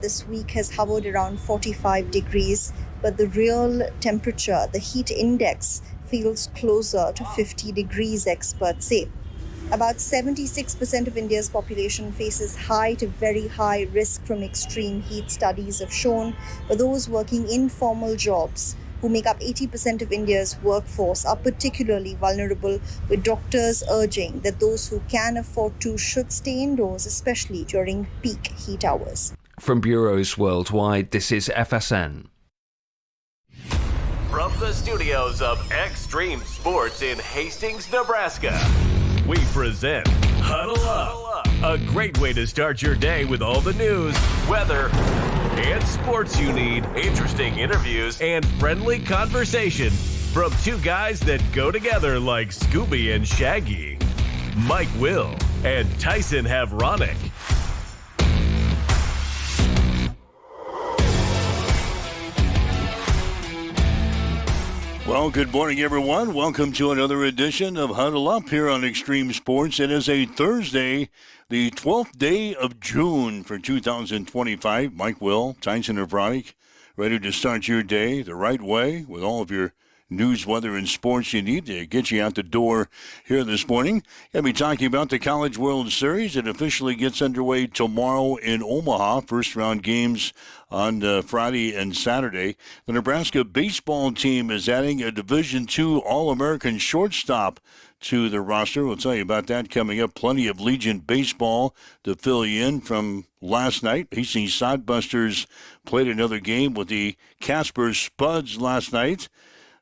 this week has hovered around 45 degrees, but the real temperature, the heat index, feels closer to 50 degrees, experts say. About 76% of India's population faces high to very high risk from extreme heat, studies have shown. But those working informal jobs, who make up 80% of India's workforce, are particularly vulnerable, with doctors urging that those who can afford to should stay indoors, especially during peak heat hours. From bureaus worldwide, this is FSN. From the studios of Extreme Sports in Hastings, Nebraska, we present Huddle Up, a great way to start your day with all the news, weather, and sports you need, interesting interviews, and friendly conversation from two guys that go together like Scooby and Shaggy. Mike Will and Tyson Havronic. Well, good morning, everyone. Welcome to another edition of Huddle Up here on Extreme Sports. It is a Thursday, the 12th day of June for 2025. Mike Will, Tyson Havronic, ready to start your day the right way with all of your news, weather, and sports you need to get you out the door here this morning. Going to be talking about the College World Series. It officially gets underway tomorrow in Omaha. First round games on Friday and Saturday. The Nebraska baseball team is adding a Division II All-American shortstop to the roster. We'll tell you about that coming up. Plenty of Legion baseball to fill you in from last night. Hastings Sodbusters played another game with the Casper Spuds last night.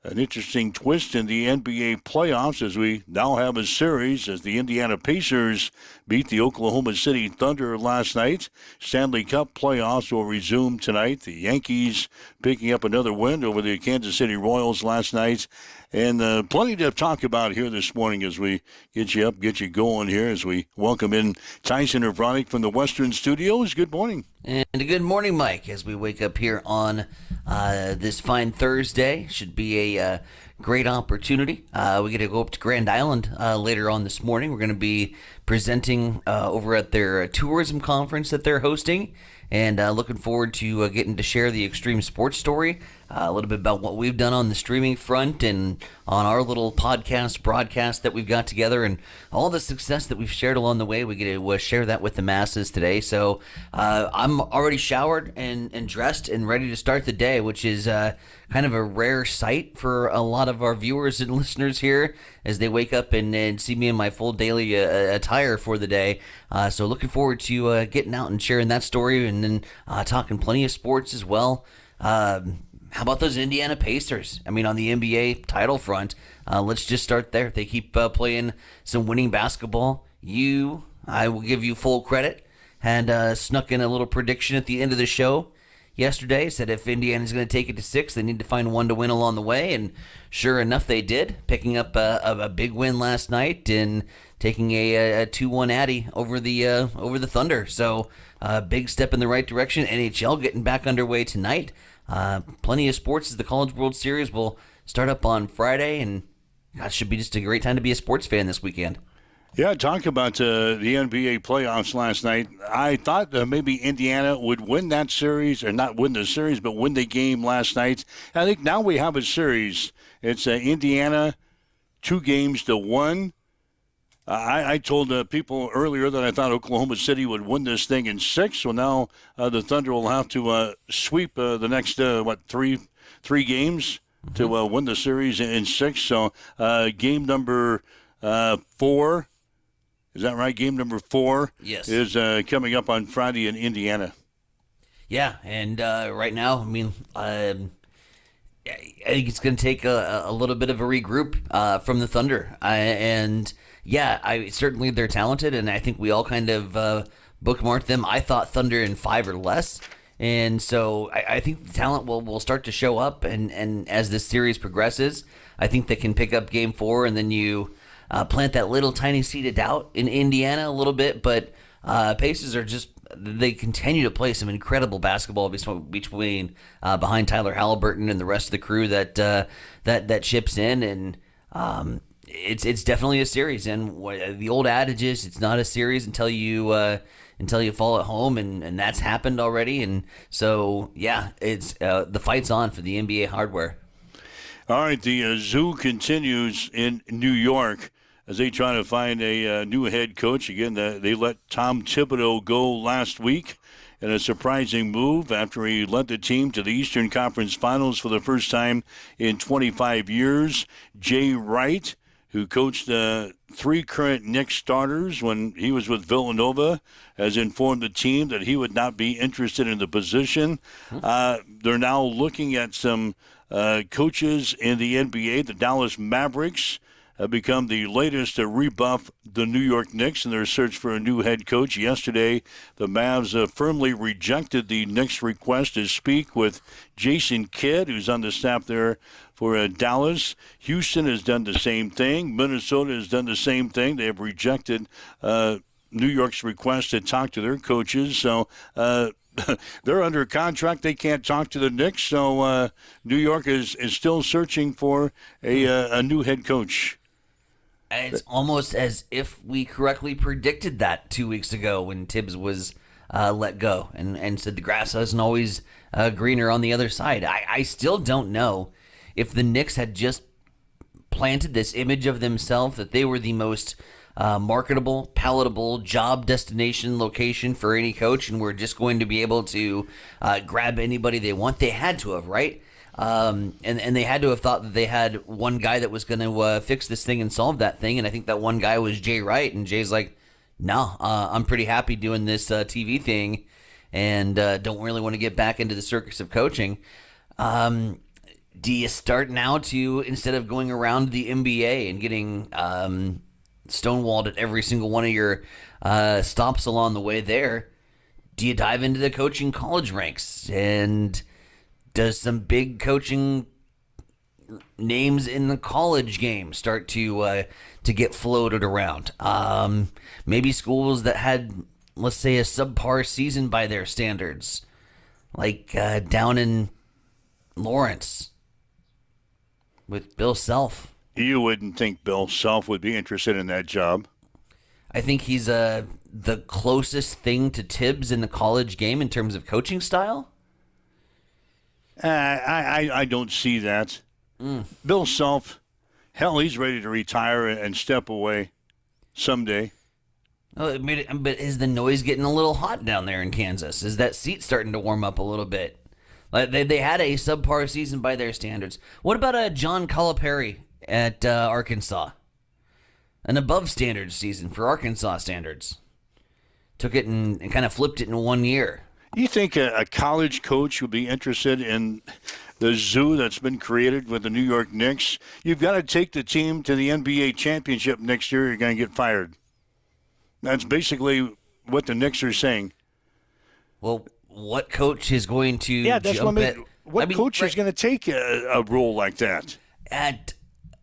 An interesting twist in the NBA playoffs as we now have a series as the Indiana Pacers beat the Oklahoma City Thunder last night. Stanley Cup playoffs will resume tonight. The Yankees picking up another win over the Kansas City Royals last night. And plenty to talk about here this morning as we get you up, get you going here as we welcome in Tyson Havronic from the Western Studios. Good morning. And good morning, Mike, as we wake up here on this fine Thursday. Should be a great opportunity. We get to go up to Grand Island later on this morning. We're going to be presenting over at their tourism conference that they're hosting. And looking forward to getting to share the Extreme Sports story, a little bit about what we've done on the streaming front and on our little podcast broadcast that we've got together and all the success that we've shared along the way. We get to share that with the masses today. So I'm already showered and dressed and ready to start the day, which is kind of a rare sight for a lot of our viewers and listeners here as they wake up and see me in my full daily attire for the day. So looking forward to getting out and sharing that story and then talking plenty of sports as well. How about those Indiana Pacers? I mean, on the NBA title front, let's just start there. They keep playing some winning basketball. I will give you full credit, and snuck in a little prediction at the end of the show yesterday. Said if Indiana's going to take it to 6, they need to find one to win along the way, and sure enough, they did, picking up a big win last night and taking a 2-1 Addy over the Thunder. So big step in the right direction. NHL getting back underway tonight. Plenty of sports as the College World Series will start up on Friday, and that should be just a great time to be a sports fan this weekend. Yeah, talk about the NBA playoffs last night. I thought maybe Indiana would win that series, or not win the series, but win the game last night. I think now we have a series. It's Indiana 2-1. I told people earlier that I thought Oklahoma City would win this thing in 6. So now the Thunder will have to sweep the next, three games to win the series in 6. So game number 4. Is that right? Game number 4 Yes. is coming up on Friday in Indiana. Yeah, and right now, I mean, I think it's going to take a little bit of a regroup from the Thunder. Certainly they're talented, and I think we all kind of bookmarked them. I thought Thunder in 5 or less. And so I think the talent will start to show up, and as this series progresses, I think they can pick up Game 4, and then you plant that little tiny seed of doubt in Indiana a little bit. But Pacers are they continue to play some incredible basketball between behind Tyler Halliburton and the rest of the crew that chips in, and it's definitely a series. And the old adage is it's not a series until you until you fall at home, and that's happened already. And so, yeah, it's the fight's on for the NBA hardware. All right, the zoo continues in New York as they try to find a new head coach. Again, they let Tom Thibodeau go last week in a surprising move after he led the team to the Eastern Conference Finals for the first time in 25 years. Jay Wright, who coached 3 current Knicks starters when he was with Villanova, has informed the team that he would not be interested in the position. They're now looking at some coaches in the NBA. The Dallas Mavericks have become the latest to rebuff the New York Knicks in their search for a new head coach. Yesterday, the Mavs firmly rejected the Knicks' request to speak with Jason Kidd, who's on the staff there for Dallas. Houston has done the same thing. Minnesota has done the same thing. They have rejected New York's request to talk to their coaches. So they're under contract. They can't talk to the Knicks. So New York is still searching for a new head coach. And it's almost as if we correctly predicted that 2 weeks ago when Tibbs was let go and said the grass isn't always greener on the other side. I still don't know if the Knicks had just planted this image of themselves that they were the most marketable, palatable job destination location for any coach, and we're just going to be able to grab anybody they want. They had to have, right? And they had to have thought that they had one guy that was going to fix this thing and solve that thing, and I think that one guy was Jay Wright, and Jay's like, no, I'm pretty happy doing this TV thing, and don't really want to get back into the circus of coaching. Do you start now to, instead of going around the NBA and getting stonewalled at every single one of your stops along the way there, do you dive into the coaching college ranks? And does some big coaching names in the college game start to get floated around? Maybe schools that had, let's say, a subpar season by their standards, like down in Lawrence with Bill Self. You wouldn't think Bill Self would be interested in that job. I think he's the closest thing to Tibbs in the college game in terms of coaching style. I don't see that. Bill Self, hell, he's ready to retire and step away someday. Oh, but is the noise getting a little hot down there in Kansas? Is that seat starting to warm up a little bit? Like they had a subpar season by their standards. What about John Calipari at Arkansas? An above standard season for Arkansas standards. Took it and kind of flipped it in 1 year. You think a college coach would be interested in the zoo that's been created with the New York Knicks? You've got to take the team to the NBA championship next year. You're going to get fired. That's basically what the Knicks are saying. Well, what coach is going to that's jump what I mean. What coach is going to take a role like that? At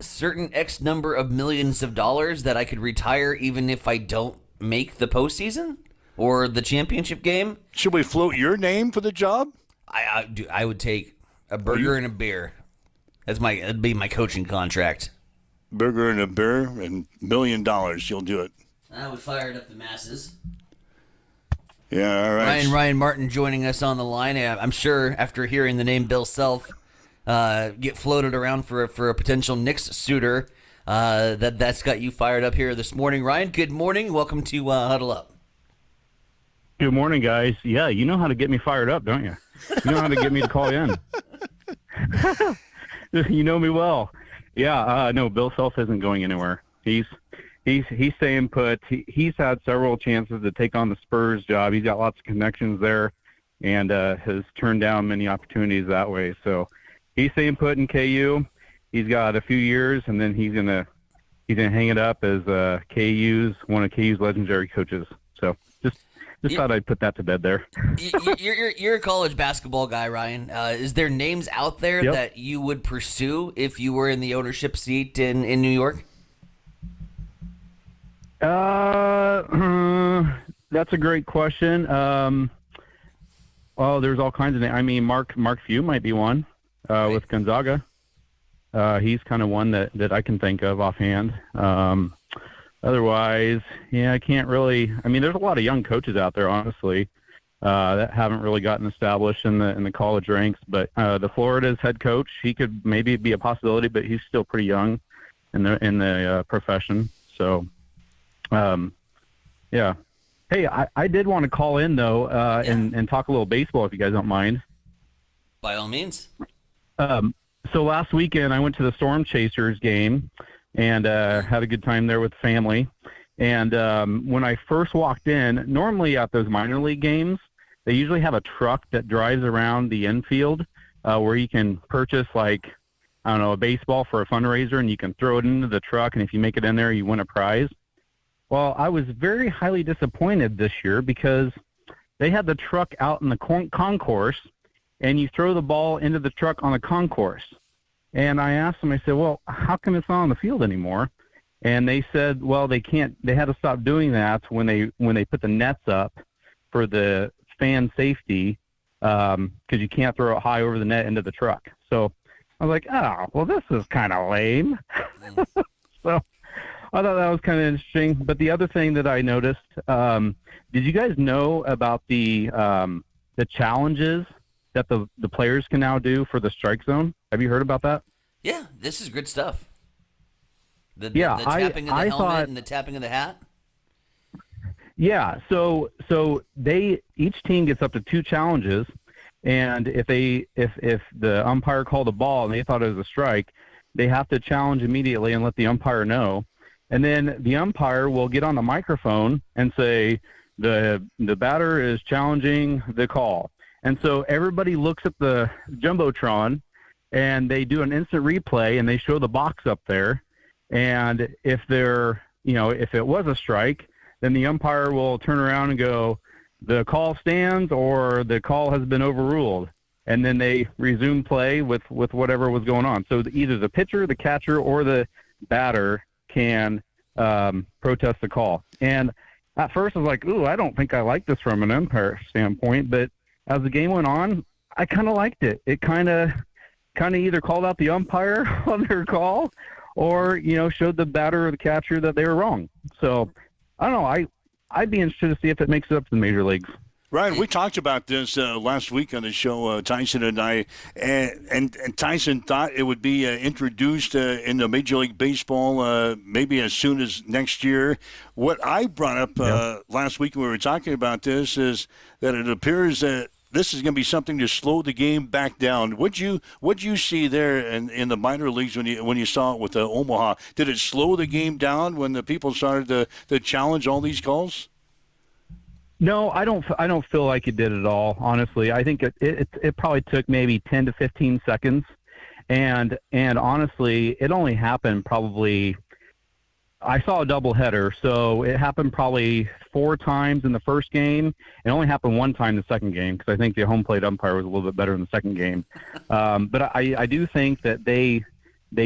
certain X number of millions of dollars that I could retire even if I don't make the postseason or the championship game? Should we float your name for the job? I would take a burger and a beer. That'd be my coaching contract. Burger and a beer and $1 million. You'll do it. I would fire it up the masses. Yeah, all right. Ryan Martin joining us on the line. I'm sure after hearing the name Bill Self get floated around for a potential Knicks suitor, that's got you fired up here this morning. Ryan, good morning. Welcome to Huddle Up. Good morning, guys. Yeah, you know how to get me fired up, don't you? You know how to get me to call in. You know me well. Yeah, no, Bill Self isn't going anywhere. He's staying put. He's had several chances to take on the Spurs job. He's got lots of connections there, and has turned down many opportunities that way. So he's staying put in KU. He's got a few years, and then he's gonna hang it up as one of KU's legendary coaches. So just thought I'd put that to bed there. You're a college basketball guy, Ryan. Is there names out there that you would pursue if you were in the ownership seat in New York? That's a great question. There's all kinds of names. I mean, Mark Few might be one with Gonzaga. He's kind of one that I can think of offhand. otherwise, yeah, I can't really. I mean, there's a lot of young coaches out there, honestly, that haven't really gotten established in the college ranks. But the Florida's head coach, he could maybe be a possibility, but he's still pretty young in the profession. So, yeah. Hey, I did want to call in though, and talk a little baseball if you guys don't mind. By all means. So last weekend I went to the Storm Chasers game and had a good time there with the family. And when I first walked in, normally at those minor league games, they usually have a truck that drives around the infield where you can purchase, like, I don't know, a baseball for a fundraiser, and you can throw it into the truck, and if you make it in there, you win a prize. Well, I was very highly disappointed this year because they had the truck out in the concourse, and you throw the ball into the truck on the concourse. And I asked them, I said, well, how come it's not on the field anymore? And they said, well, they had to stop doing that when they put the nets up for the fan safety, because you can't throw it high over the net into the truck. So I was like, oh, well, this is kind of lame. So I thought that was kind of interesting. But the other thing that I noticed, did you guys know about the challenges that the players can now do for the strike zone? Have you heard about that? Yeah, this is good stuff. The tapping of the helmet and the tapping of the hat. Yeah, so each team gets up to 2 challenges, and if the umpire called a ball and they thought it was a strike, they have to challenge immediately and let the umpire know. And then the umpire will get on the microphone and say, the batter is challenging the call. And so everybody looks at the Jumbotron, and they do an instant replay, and they show the box up there. And if if it was a strike, then the umpire will turn around and go, the call stands or the call has been overruled. And then they resume play with whatever was going on. So either the pitcher, the catcher, or the batter can protest the call. And at first I was like, ooh, I don't think I like this from an umpire standpoint. But as the game went on, I kind of liked it. It kind of either called out the umpire on their call or, showed the batter or the catcher that they were wrong. So I don't know. I'd be interested to see if it makes it up to the major leagues. Ryan, we talked about this last week on the show, Tyson and I, and Tyson thought it would be introduced in the Major League Baseball maybe as soon as next year. What I brought up last week when we were talking about this is that it appears that this is going to be something to slow the game back down. What'd you see there in the minor leagues when you saw it with Omaha? Did it slow the game down when the people started to challenge all these calls? No, I don't feel like it did at all. Honestly, I think it probably took maybe 10 to 15 seconds, and honestly, it only happened probably. I saw a doubleheader, so it happened probably 4 times in the first game. It only happened 1 time in the second game because I think the home plate umpire was a little bit better in the second game. But I do think that they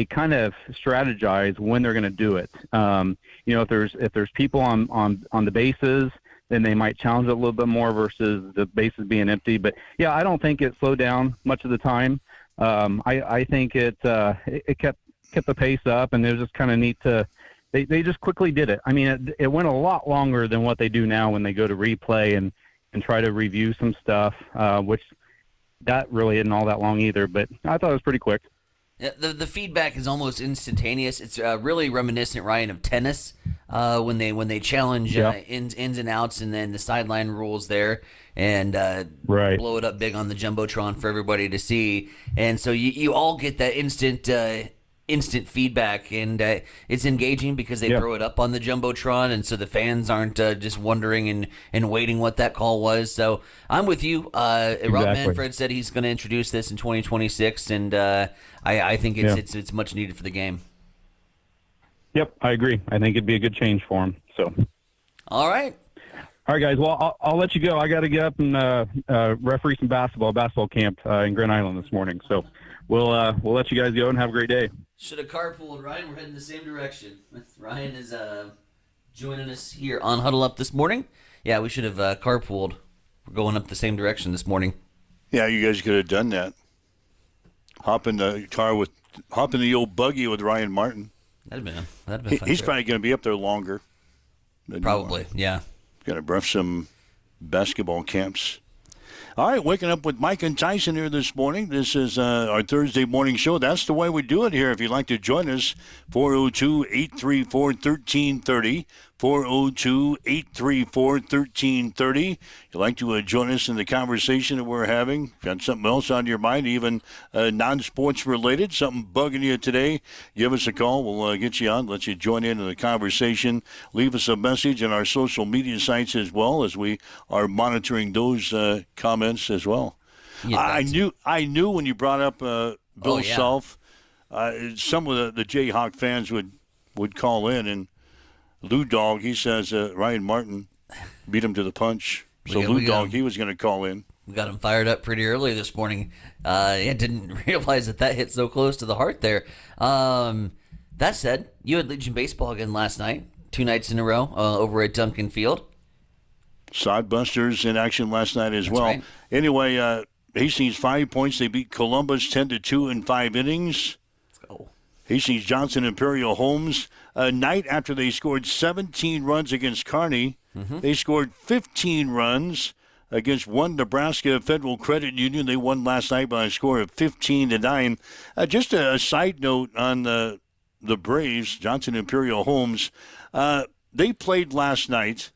kind of strategize when they're going to do it. If there's people on the bases, then they might challenge it a little bit more versus the bases being empty. But yeah, I don't think it slowed down much of the time. I think it kept the pace up, and it was just kind of neat to. They just quickly did it. I mean, it went a lot longer than what they do now when they go to replay and try to review some stuff, which that really isn't all that long either. But I thought it was pretty quick. Yeah, the feedback is almost instantaneous. It's really reminiscent, Ryan, of tennis when they challenge ins and outs, and then the sideline rules there, and blow it up big on the Jumbotron for everybody to see. And so you all get that instant feedback, and it's engaging because they throw it up on the Jumbotron, and so the fans aren't just wondering and waiting what that call was. So I'm with you. Rob Manfred said he's going to introduce this in 2026, and I think it's much needed for the game. Yep, I agree. I think it'd be a good change for him. So, all right, guys. Well, I'll let you go. I got to get up and referee some basketball camp in Grand Island this morning. So we'll let you guys go and have a great day. Should have carpooled, Ryan. We're heading the same direction. Ryan is joining us here on Huddle Up this morning. Yeah, we should have carpooled. We're going up the same direction this morning. Yeah, you guys could have done that. Hop in the old buggy with Ryan Martin. That'd been fun. He's probably going to be up there longer. Probably, yeah. Got to brush some basketball camps. All right, waking up with Mike and Tyson here this morning. This is our Thursday morning show. That's the way we do it here. If you'd like to join us, 402-834-1330. 402-834-1330. You'd like to join us in the conversation that we're having? Got something else on your mind, even non-sports related, something bugging you today? Give us a call. We'll get you on, let you join in the conversation. Leave us a message on our social media sites as well, as we are monitoring those comments as well. Yeah, I knew when you brought up Bill yeah. Self, some of the Jayhawk fans would call in, and Lou Dog, he says Ryan Martin beat him to the punch. So Lou Dog, he was going to call in. We got him fired up pretty early this morning. Didn't realize that hit so close to the heart there. That said, you had Legion Baseball again last night, 2 nights in a row over at Duncan Field. Sodbusters in action last night as well. Right. Anyway, Hastings 5 points. They beat Columbus 10-2 in 5 innings. Let's go. Hastings Johnson Imperial Homes, a night after they scored 17 runs against Kearney, they scored 15 runs against one Nebraska Federal Credit Union. They won last night by a score of 15-9. Just a side note on the Braves, Johnson Imperial Homes. They played last night,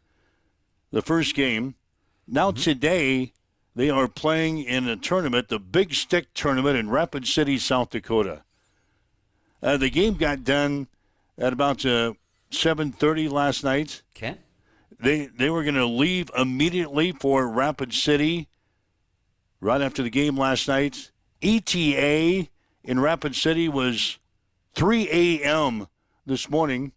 the first game. Now today, they are playing in a tournament, the Big Stick Tournament in Rapid City, South Dakota. The game got done at about 7:30 last night. Okay. They were going to leave immediately for Rapid City right after the game last night. ETA in Rapid City was 3 a.m. this morning,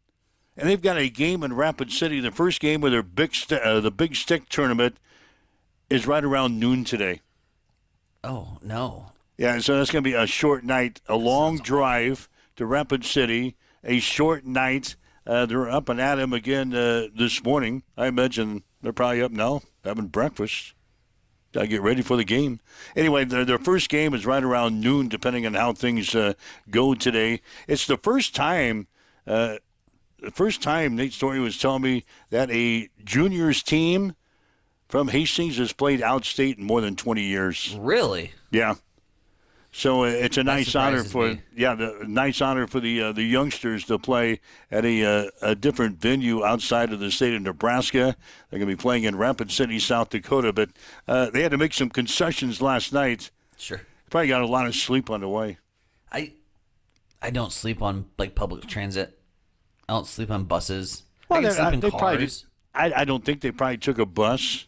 and they've got a game in Rapid City. The first game of their the Big Stick Tournament is right around noon today. Oh, no. Yeah, so that's going to be a short night, a long drive to Rapid City, a short night. They're up and at him again this morning. I imagine they're probably up now having breakfast. Got to get ready for the game. Anyway, their first game is right around noon, depending on how things go today. It's the first time Nate Story was telling me that a juniors team from Hastings has played outstate in more than 20 years. Really? Yeah. So it's a nice honor for me. nice honor for the youngsters to play at a different venue outside of the state of Nebraska. They're going to be playing in Rapid City, South Dakota, but they had to make some concessions last night. Sure. Probably got a lot of sleep on the way. I don't sleep on public transit. I don't sleep on buses. Well, I can sleep in probably cars. I don't think they probably took a bus.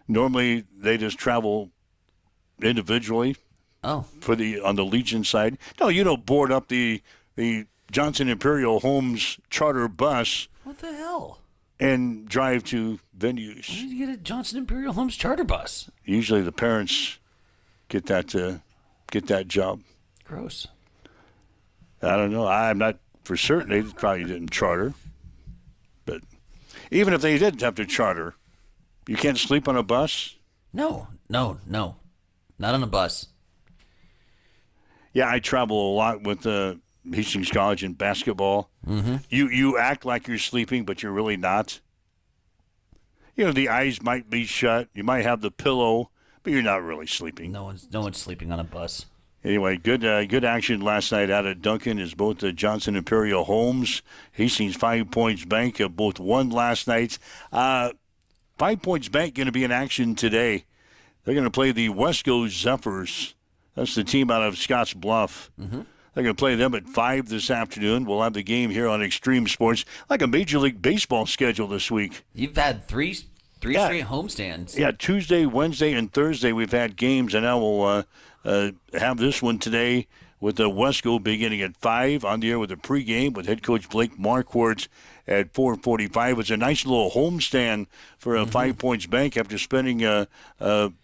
Normally, they just travel individually. Oh. On the Legion side. No, you don't board up the Johnson Imperial Homes charter bus What the hell? and drive to venues. Where did you get a Johnson Imperial Homes charter bus? Usually the parents get that job. Gross. I don't know. I'm not for certain. They probably didn't charter. But even if they did have to charter, you can't sleep on a bus? No. Not on a bus. Yeah, I travel a lot with Hastings College in basketball. Mm-hmm. You act like you're sleeping, but you're really not. You know, the eyes might be shut. You might have the pillow, but you're not really sleeping. No one's sleeping on a bus. Anyway, good action last night out of Duncan is both the Johnson Imperial Homes, Hastings 5 Points Bank both won last night. 5 Points Bank going to be in action today. They're going to play the Wesco Zephyrs. That's the team out of Scotts Bluff. Mm-hmm. They're going to play them at 5 this afternoon. We'll have the game here on Extreme Sports, like a Major League Baseball schedule this week. You've had three straight homestands. Yeah, Tuesday, Wednesday, and Thursday we've had games, and now we'll have this one today with the Wesco beginning at 5 on the air with a pregame with head coach Blake Marquardt at 4:45. It's a nice little homestand for a 5 Points Bank after spending 4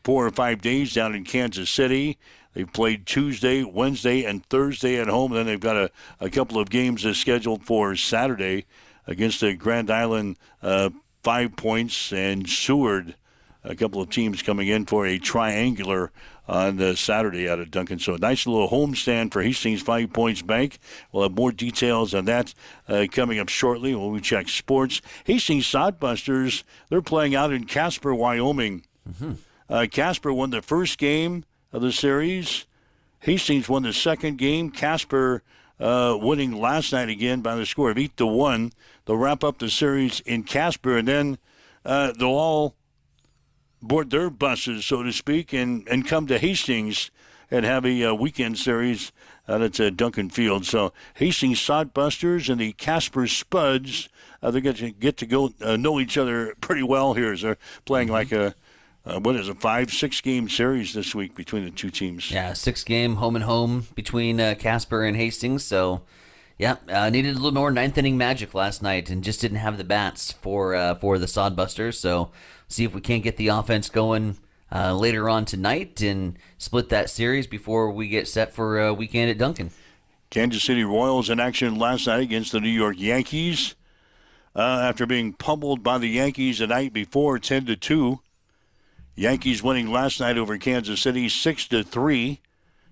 or 5 days down in Kansas City. They've played Tuesday, Wednesday, and Thursday at home. And then they've got a couple of games scheduled for Saturday against the Grand Island 5 Points and Seward. A couple of teams coming in for a triangular on Saturday out of Duncan. So a nice little homestand for Hastings 5 Points Bank. We'll have more details on that coming up shortly when we check sports. Hastings Sodbusters, they're playing out in Casper, Wyoming. Casper won the first game of the series. Hastings won the second game. Casper winning last night again by the score of 8-1. They'll wrap up the series in Casper, and then they'll all board their buses, so to speak, and come to Hastings and have a weekend series that's at Duncan Field. So Hastings Sodbusters and the Casper Spuds, they get to go know each other pretty well here as they're playing like a 5-6 game series this week between the two teams. Yeah, 6-game home and home between Casper and Hastings. So, yeah, needed a little more ninth inning magic last night and just didn't have the bats for the Sodbusters. So, see if we can't get the offense going later on tonight and split that series before we get set for a weekend at Duncan. Kansas City Royals in action last night against the New York Yankees after being pummeled by the Yankees the night before 10-2. Yankees winning last night over Kansas City 6-3.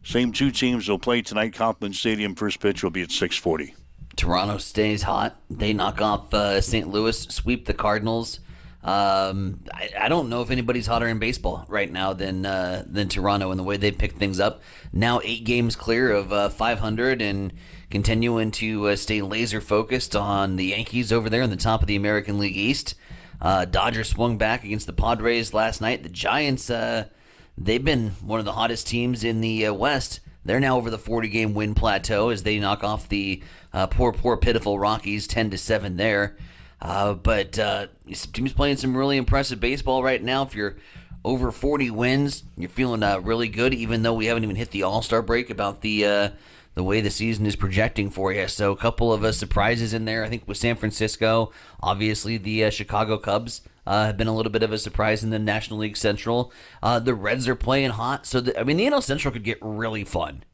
Same two teams will play tonight. Kauffman Stadium. First pitch will be at 6:40. Toronto stays hot. They knock off St. Louis, sweep the Cardinals. I don't know if anybody's hotter in baseball right now than Toronto and the way they picked things up. Now 8 games clear of 500 and continuing to stay laser focused on the Yankees over there on the top of the American League East. Dodgers swung back against the Padres last night. The Giants, they've been one of the hottest teams in the West. They're now over the 40-game win plateau as they knock off the poor, pitiful Rockies 10-7 there. But teams playing some really impressive baseball right now. If you're over 40 wins, you're feeling really good, even though we haven't even hit the All-Star break about the way the season is projecting for you. So a couple of surprises in there, I think, with San Francisco. Obviously, the Chicago Cubs have been a little bit of a surprise in the National League Central. The Reds are playing hot. So, the NL Central could get really fun.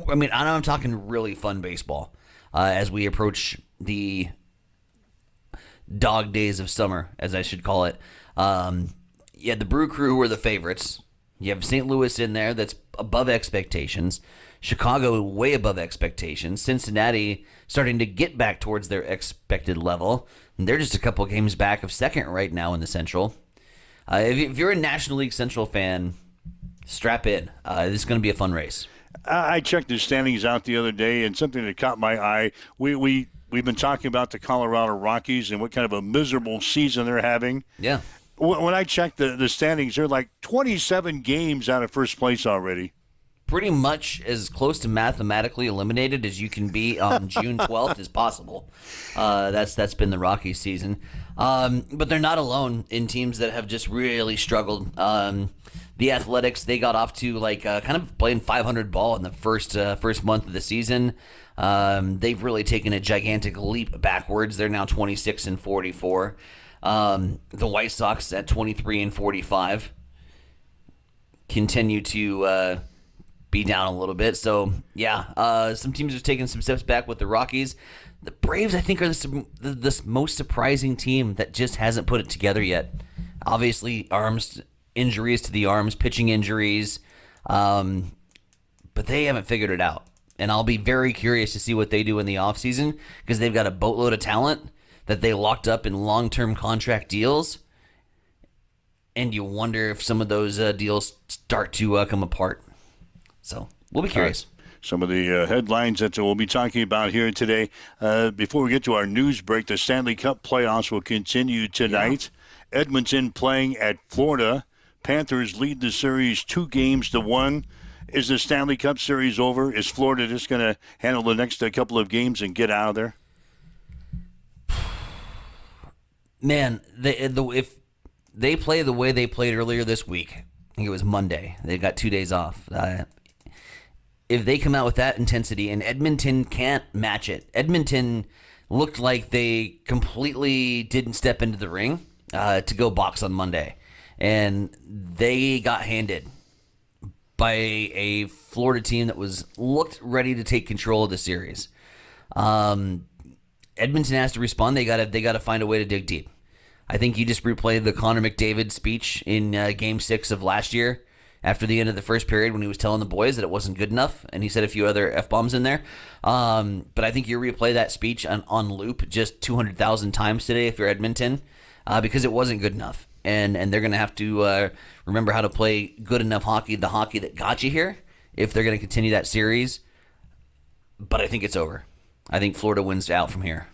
I'm talking really fun baseball as we approach the dog days of summer, as I should call it. The Brew Crew were the favorites. You have St. Louis in there that's above expectations. Chicago way above expectations. Cincinnati starting to get back towards their expected level. And they're just a couple games back of second right now in the Central. If you're a National League Central fan, strap in. This is going to be a fun race. I checked the standings out the other day, and something that caught my eye. We've been talking about the Colorado Rockies and what kind of a miserable season they're having. Yeah. When I checked the standings, they're like 27 games out of first place already. Pretty much as close to mathematically eliminated as you can be on June 12th as possible. That's been the Rockies season. But they're not alone in teams that have just really struggled. The Athletics, they got off to kind of playing 500 ball in the first month of the season. They've really taken a gigantic leap backwards. They're now 26-44. The White Sox at 23-45 continue to be down a little bit. So, some teams have taken some steps back with the Rockies. The Braves, I think, are the most surprising team that just hasn't put it together yet. Obviously, injuries to the arms, pitching injuries, but they haven't figured it out. And I'll be very curious to see what they do in the offseason because they've got a boatload of talent that they locked up in long-term contract deals. And you wonder if some of those deals start to come apart. So we'll be curious. Some of the headlines that we'll be talking about here today. Before we get to our news break, the Stanley Cup playoffs will continue tonight. Yeah. Edmonton playing at Florida. Panthers lead the series 2-1. Is the Stanley Cup series over? Is Florida just going to handle the next couple of games and get out of there? Man, if they play the way they played earlier this week, I think it was Monday. They got 2 days off. If they come out with that intensity, and Edmonton can't match it. Edmonton looked like they completely didn't step into the ring to go box on Monday. And they got handed by a Florida team that looked ready to take control of the series. Edmonton has to respond. They got to find a way to dig deep. I think you just replayed the Connor McDavid speech in Game 6 of last year after the end of the first period when he was telling the boys that it wasn't good enough, and he said a few other F-bombs in there. But I think you replay that speech on loop just 200,000 times today if you're Edmonton, because it wasn't good enough. And they're going to have to remember how to play good enough hockey, the hockey that got you here, if they're going to continue that series. But I think it's over. I think Florida wins out from here.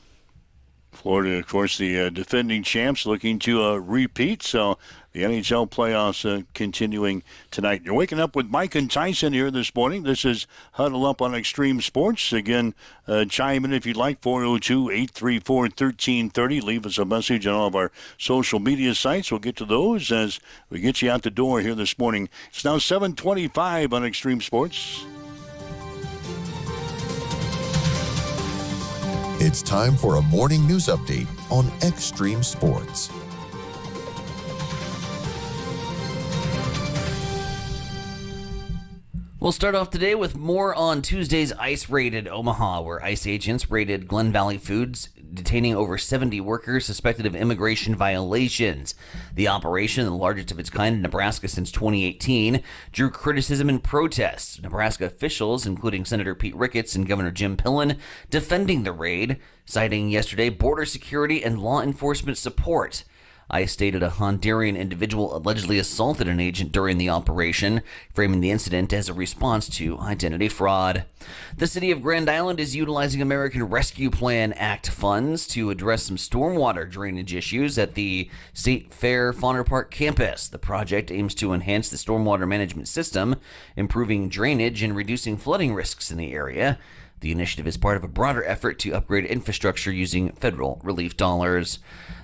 Florida, of course, the defending champs, looking to repeat. So the NHL playoffs continuing tonight. You're waking up with Mike and Tyson here this morning. This is Huddle Up on Extreme Sports. Again, chime in if you'd like, 402-834-1330. Leave us a message on all of our social media sites. We'll get to those as we get you out the door here this morning. It's now 7:25 on Extreme Sports. It's time for a morning news update on Extreme Sports. We'll start off today with more on Tuesday's ICE raid at Omaha, where ICE agents raided Glen Valley Foods, detaining over 70 workers suspected of immigration violations. The operation, the largest of its kind in Nebraska since 2018, drew criticism and protests. Nebraska officials, including Senator Pete Ricketts and Governor Jim Pillen, defending the raid, citing yesterday border security and law enforcement support. ICE stated a Honduran individual allegedly assaulted an agent during the operation, framing the incident as a response to identity fraud. The city of Grand Island is utilizing American Rescue Plan Act funds to address some stormwater drainage issues at the State Fair Fauner Park campus. The project aims to enhance the stormwater management system, improving drainage and reducing flooding risks in the area. The initiative is part of a broader effort to upgrade infrastructure using federal relief dollars.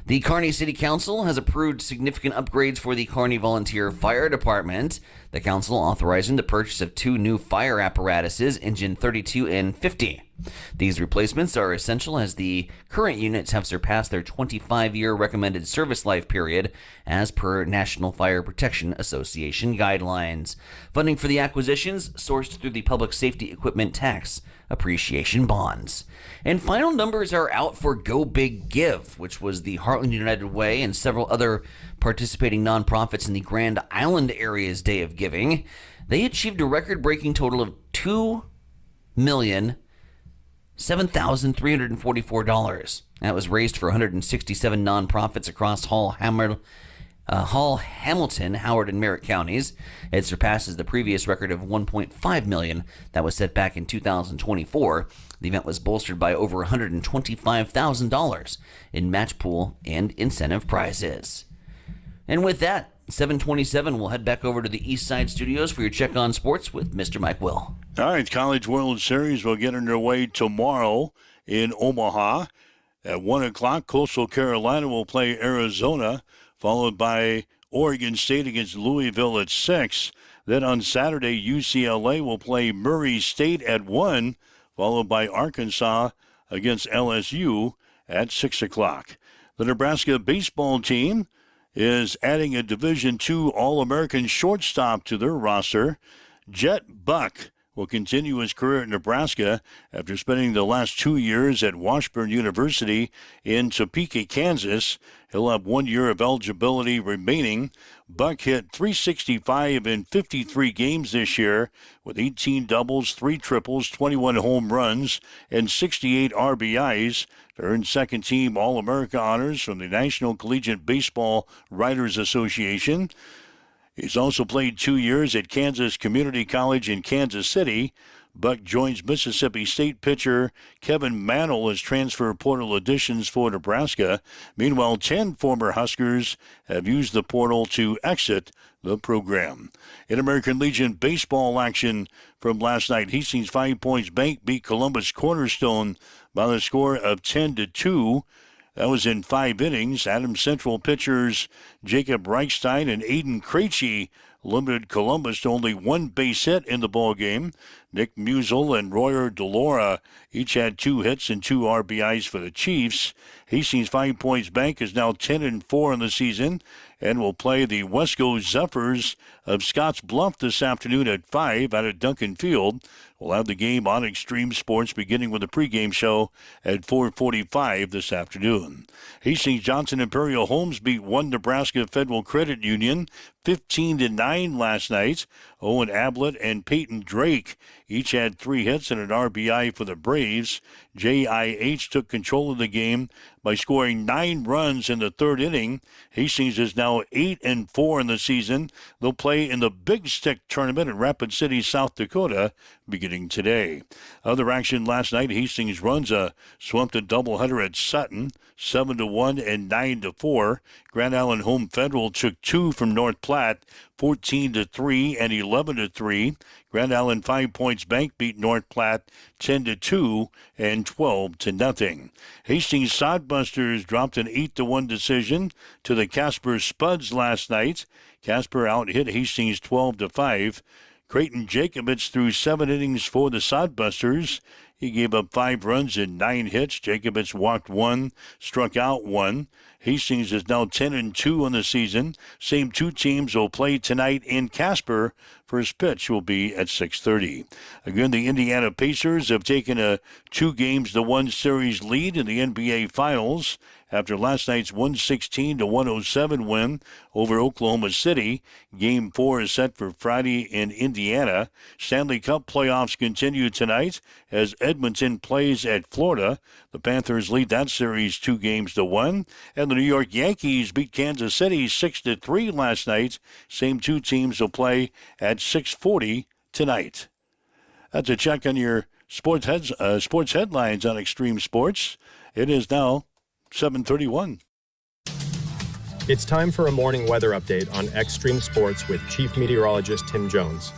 The Kearney City Council has approved significant upgrades for the Kearney Volunteer Fire Department. The council authorizing the purchase of 2 new fire apparatuses, Engine 32 and 50. These replacements are essential as the current units have surpassed their 25-year recommended service life period as per National Fire Protection Association guidelines. Funding for the acquisitions sourced through the Public Safety Equipment Tax Appreciation Bonds. And final numbers are out for Go Big Give, which was the Heartland United Way and several other participating nonprofits in the Grand Island area's Day of Giving. They achieved a record-breaking total of $2,007,344. That was raised for 167 nonprofits across Hall, Hamilton, Howard, and Merritt counties. It surpasses the previous record of $1.5 million that was set back in 2024. The event was bolstered by over $125,000 in match pool and incentive prizes. And with that, 7:27, we'll head back over to the East Side Studios for your check on sports with Mr. Mike Will. All right, College World Series will get underway tomorrow in Omaha. At 1 o'clock, Coastal Carolina will play Arizona, followed by Oregon State against Louisville at 6. Then on Saturday, UCLA will play Murray State at 1, followed by Arkansas against LSU at 6 o'clock. The Nebraska baseball team is adding a Division II All-American shortstop to their roster. Jet Buck will continue his career at Nebraska after spending the last 2 years at Washburn University in Topeka, Kansas. He'll have 1 year of eligibility remaining. Buck hit .365 in 53 games this year with 18 doubles, 3 triples, 21 home runs, and 68 RBIs to earn second-team All-America honors from the National Collegiate Baseball Writers Association. He's also played 2 years at Kansas Community College in Kansas City. Buck joins Mississippi State pitcher Kevin Mantle as transfer portal additions for Nebraska. Meanwhile, 10 former Huskers have used the portal to exit the program. In American Legion baseball action from last night, Hastings 5 Points Bank beat Columbus Cornerstone by the score of 10-2. That was in 5 innings. Adams Central pitchers Jacob Reichstein and Aiden Krejci limited Columbus to only 1 base hit in the ballgame. Nick Musial and Royer Delora each had 2 hits and 2 RBIs for the Chiefs. Hastings 5 Points Bank is now 10-4 in the season and will play the Wesco Zephyrs of Scotts Bluff this afternoon at 5 out at Duncan Field. We'll have the game on Extreme Sports beginning with a pregame show at 4:45 this afternoon. Hastings Johnson Imperial Homes beat 1 Nebraska Federal Credit Union 15-9 last night. Owen Ablett and Peyton Drake each had 3 hits and an RBI for the Braves. JIH took control of the game by scoring 9 runs in the 3rd inning. Hastings is now 8-4 in the season. They'll play in the Big Stick tournament in Rapid City, South Dakota, beginning today. Other action last night, Hastings runs swamped a doubleheader at Sutton, 7-1 and 9-4. Grand Island Home Federal took 2 from North Platte, 14-3 and 11-3. Grand Island 5 Points Bank beat North Platte 10-2 and 12-0. Hastings Sodbusters dropped an 8-1 decision to the Casper Spuds last night. Casper out-hit Hastings 12-5. Creighton Jacobitz threw 7 innings for the Sodbusters. He gave up 5 runs and 9 hits. Jacobitz walked 1, struck out 1. Hastings is now 10-2 on the season. Same 2 teams will play tonight in Casper. First pitch will be at 6:30. Again, the Indiana Pacers have taken a 2-1 series lead in the NBA Finals after last night's 116-107 win over Oklahoma City. Game 4 is set for Friday in Indiana. Stanley Cup playoffs continue tonight as Edmonton plays at Florida. The Panthers lead that series 2-1, and the New York Yankees beat Kansas City 6-3 last night. Same 2 teams will play at 6:40 tonight. That's a check on your sports headlines on Extreme Sports. It is now 7:31. It's time for a morning weather update on Extreme Sports with Chief Meteorologist Tim Jones.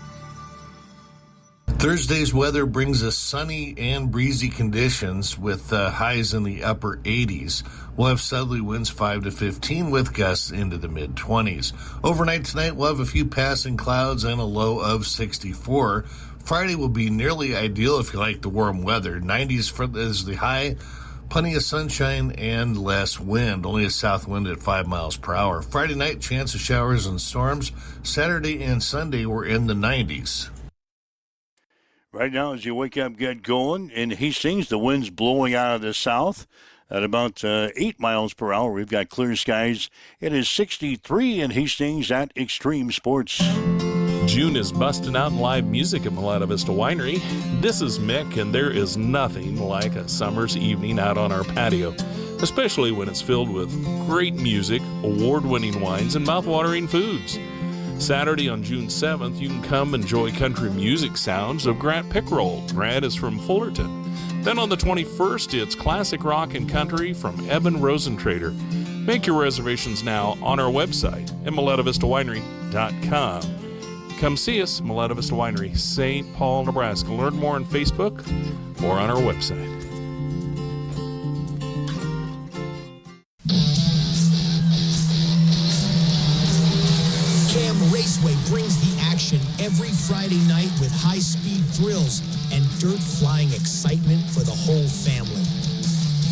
Thursday's weather brings us sunny and breezy conditions with highs in the upper 80s. We'll have southerly winds 5 to 15 with gusts into the mid-20s. Overnight tonight, we'll have a few passing clouds and a low of 64. Friday will be nearly ideal if you like the warm weather. 90s is the high. Plenty of sunshine and less wind, only a south wind at 5 miles per hour. Friday night, chance of showers and storms. Saturday and Sunday, we're in the 90s. Right now, as you wake up, get going. In Hastings, the wind's blowing out of the south at about 8 miles per hour. We've got clear skies. It is 63 in Hastings at Extreme Sports. June is busting out in live music at Maleta Vista Winery. This is Mick, and there is nothing like a summer's evening out on our patio, especially when it's filled with great music, award-winning wines, and mouth-watering foods. Saturday on June 7th, you can come enjoy country music sounds of Grant Pickrell. Grant is from Fullerton. Then on the 21st, it's classic rock and country from Eben Rosentrader. Make your reservations now on our website at MaletaVistaWinery.com. Come see us, Maleta Vista Winery, St. Paul, Nebraska. Learn more on Facebook or on our website. Cam Raceway brings the action every Friday night with high-speed thrills and dirt-flying excitement for the whole family.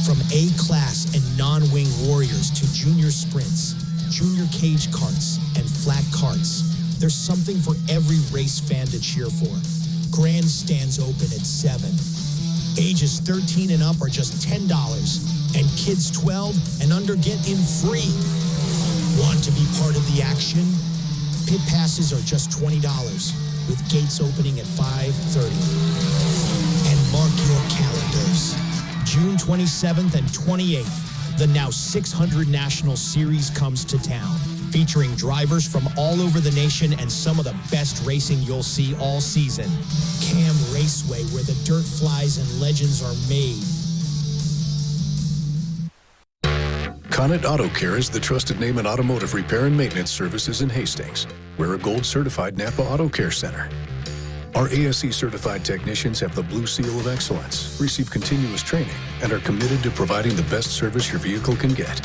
From A-class and non-wing warriors to junior sprints, junior cage karts, and flat karts, there's something for every race fan to cheer for. Grandstands open at 7. Ages 13 and up are just $10, and kids 12 and under get in free. Want to be part of the action? Pit passes are just $20, with gates opening at 5:30. And mark your calendars. June 27th and 28th, the now 600 National Series comes to town, featuring drivers from all over the nation and some of the best racing you'll see all season. Cam Raceway, where the dirt flies and legends are made. Connet Auto Care is the trusted name in automotive repair and maintenance services in Hastings. We're a gold-certified Napa Auto Care Center. Our ASE-certified technicians have the Blue Seal of Excellence, receive continuous training, and are committed to providing the best service your vehicle can get.